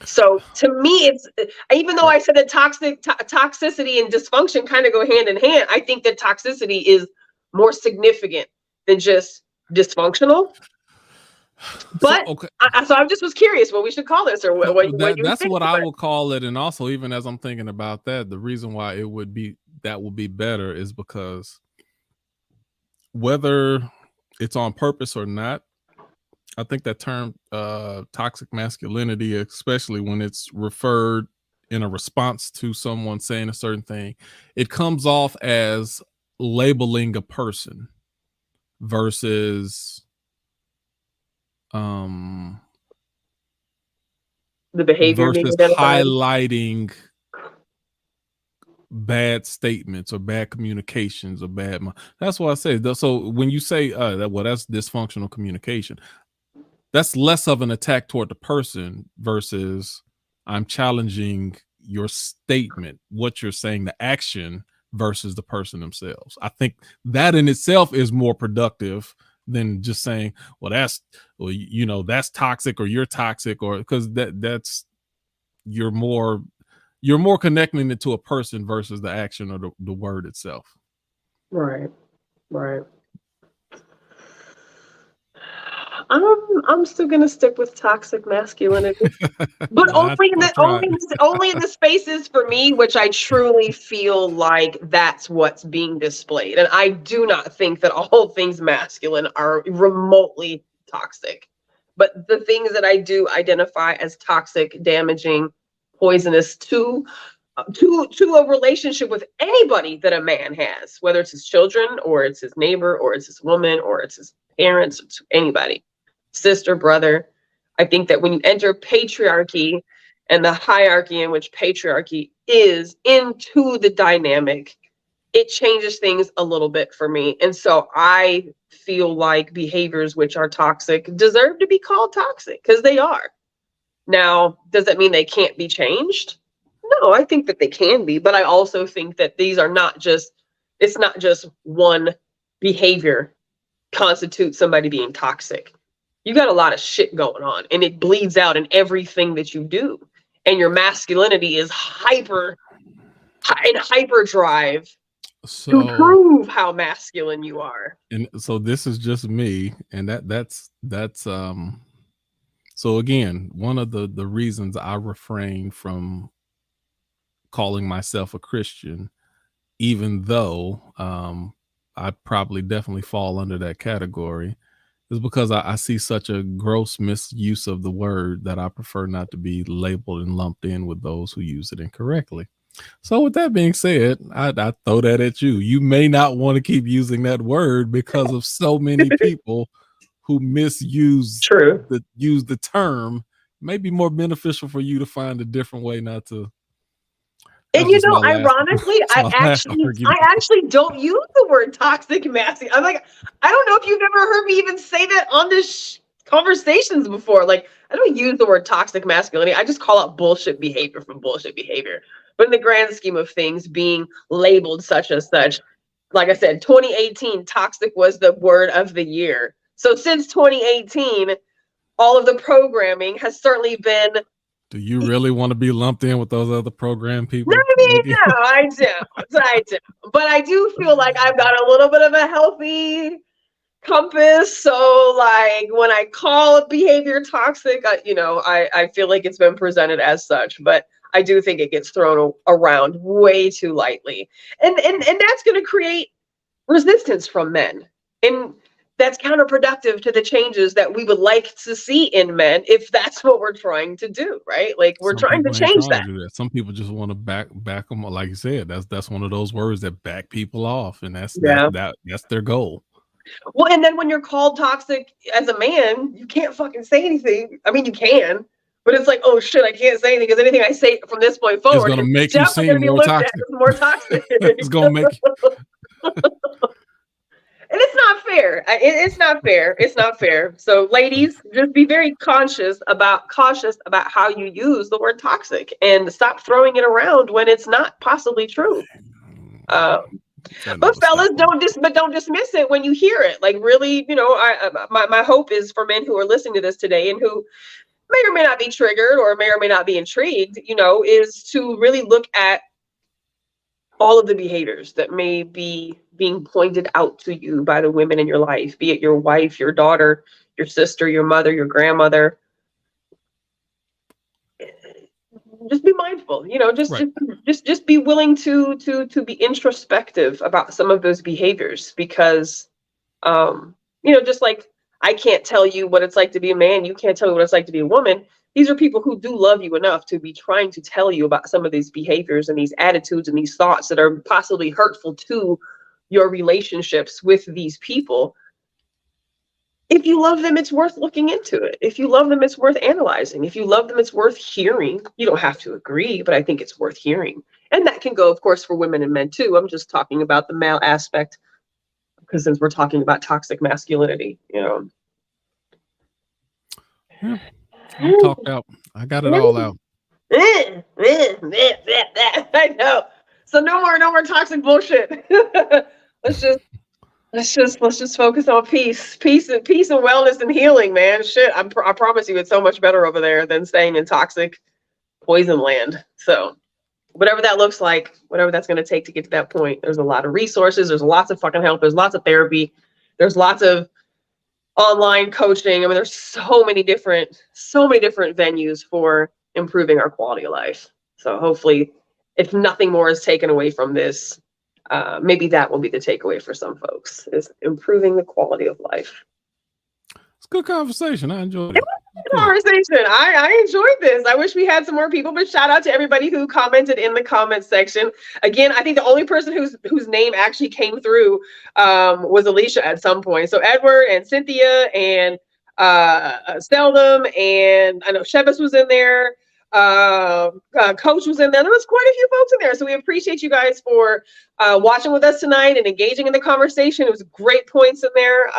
So to me, it's, even though I said that toxicity and dysfunction kind of go hand in hand, I think that toxicity is more significant than just dysfunctional. But so, okay. So I just was curious what we should call this, or So what you that's think. what I would call it. And also, even as I'm thinking about that, the reason why it would be better is because whether it's on purpose or not, I think that term toxic masculinity, especially when it's referred in a response to someone saying a certain thing, it comes off as labeling a person versus the behavior versus highlighting bad statements or bad communications or bad. That's why I say. So when you say that's dysfunctional communication, that's less of an attack toward the person versus I'm challenging your statement, what you're saying, the action versus the person themselves. I think that in itself is more productive than just saying, well, that's toxic, or you're toxic, or because that's you're more connecting it to a person versus the action or the word itself. Right. I'm still gonna stick with toxic masculinity, but only in the spaces for me, which I truly feel like that's what's being displayed. And I do not think that all things masculine are remotely toxic, but the things that I do identify as toxic, damaging, poisonous to a relationship with anybody that a man has, whether it's his children or it's his neighbor or it's his woman or it's his parents, it's anybody, sister, brother. I think that when you enter patriarchy and the hierarchy in which patriarchy is into the dynamic, it changes things a little bit for me. And so I feel like behaviors which are toxic deserve to be called toxic, because they are. Now, does that mean they can't be changed? No, I think that they can be, but I also think that these are it's not just one behavior constitutes somebody being toxic. You got a lot of shit going on, and it bleeds out in everything that you do. And your masculinity is hyperdrive to prove how masculine you are. And so this is just me, and that's so again, one of the reasons I refrain from calling myself a Christian, even though I probably definitely fall under that category, is because I see such a gross misuse of the word that I prefer not to be labeled and lumped in with those who use it incorrectly. So with that being said, I throw that at you. You may not want to keep using that word because of so many people who misuse the term. May be more beneficial for you to find a different way not to. And ironically, I actually don't use the word toxic masculine. I'm like, I don't know if you've ever heard me even say that on this conversations before. Like, I don't use the word toxic masculinity. I just call out bullshit behavior from bullshit behavior. But in the grand scheme of things, being labeled such as such, like I said, 2018, toxic was the word of the year. So since 2018, all of the programming has certainly been. Do you really want to be lumped in with those other program people? No, I do. But I do feel like I've got a little bit of a healthy compass. So like when I call behavior toxic, I feel like it's been presented as such, but I do think it gets thrown around way too lightly. And that's going to create resistance from men. And that's counterproductive to the changes that we would like to see in men, if that's what we're trying to do, right? Like we're trying to change that. Some people just want to back them, like you said. That's one of those words that back people off, and that's their goal. Well, and then when you're called toxic as a man, you can't fucking say anything. I mean, you can, but it's like, oh shit, I can't say anything because anything I say from this point forward is going to make you seem more toxic. It's going to make you. And it's not fair. It's not fair. It's not fair. So ladies, just be very cautious about how you use the word toxic, and stop throwing it around when it's not possibly true. But fellas, don't dismiss it when you hear it. Like really, my hope is for men who are listening to this today and who may or may not be triggered or may not be intrigued, you know, is to really look at all of the behaviors that may be being pointed out to you by the women in your life, be it your wife, your daughter, your sister, your mother, your grandmother. Just be mindful, you know, just be willing to be introspective about some of those behaviors, because you know, just like I can't tell you what it's like to be a man, you can't tell me what it's like to be a woman. These are people who do love you enough to be trying to tell you about some of these behaviors and these attitudes and these thoughts that are possibly hurtful to your relationships with these people. If you love them, it's worth looking into it. If you love them, it's worth analyzing. If you love them, it's worth hearing. You don't have to agree, but I think it's worth hearing. And that can go, of course, for women and men too. I'm just talking about the male aspect, because since we're talking about toxic masculinity, you know. Yeah, you talked out. I got it all out. I know. So no more toxic bullshit. Let's just focus on peace and wellness and healing, man. Shit, I promise you, it's so much better over there than staying in toxic poison land. So whatever that looks like, whatever that's going to take to get to that point, there's a lot of resources. There's lots of fucking help. There's lots of therapy. There's lots of online coaching. I mean, there's so many different venues for improving our quality of life. So hopefully, if nothing more is taken away from this, maybe that will be the takeaway for some folks, is improving the quality of life. It's a good conversation. I enjoyed it. Conversation. I enjoyed this. I wish we had some more people, but shout out to everybody who commented in the comment section. Again, I think the only person whose name actually came through was Alicia at some point. So Edward and Cynthia and Seldom, and I know Shevis was in there. Coach was in there. There was quite a few folks in there. So we appreciate you guys for watching with us tonight and engaging in the conversation. It was great points in there.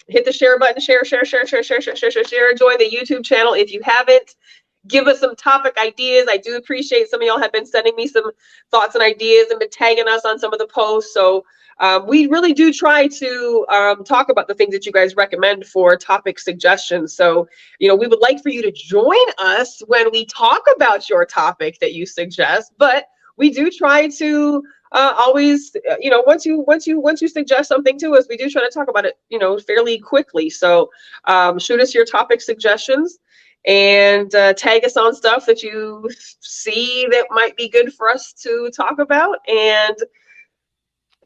Hit the share button, share. Join the YouTube channel if you haven't. Give us some topic ideas. I do appreciate some of y'all have been sending me some thoughts and ideas and been tagging us on some of the posts. So we really do try to talk about the things that you guys recommend for topic suggestions. So, you know, we would like for you to join us when we talk about your topic that you suggest, but we do try to always, you know, once you suggest something to us, we do try to talk about it, you know, fairly quickly. So shoot us your topic suggestions and tag us on stuff that you see that might be good for us to talk about. And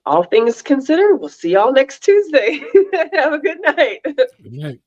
all things considered, we'll see y'all next Tuesday. Have a good night. Good night.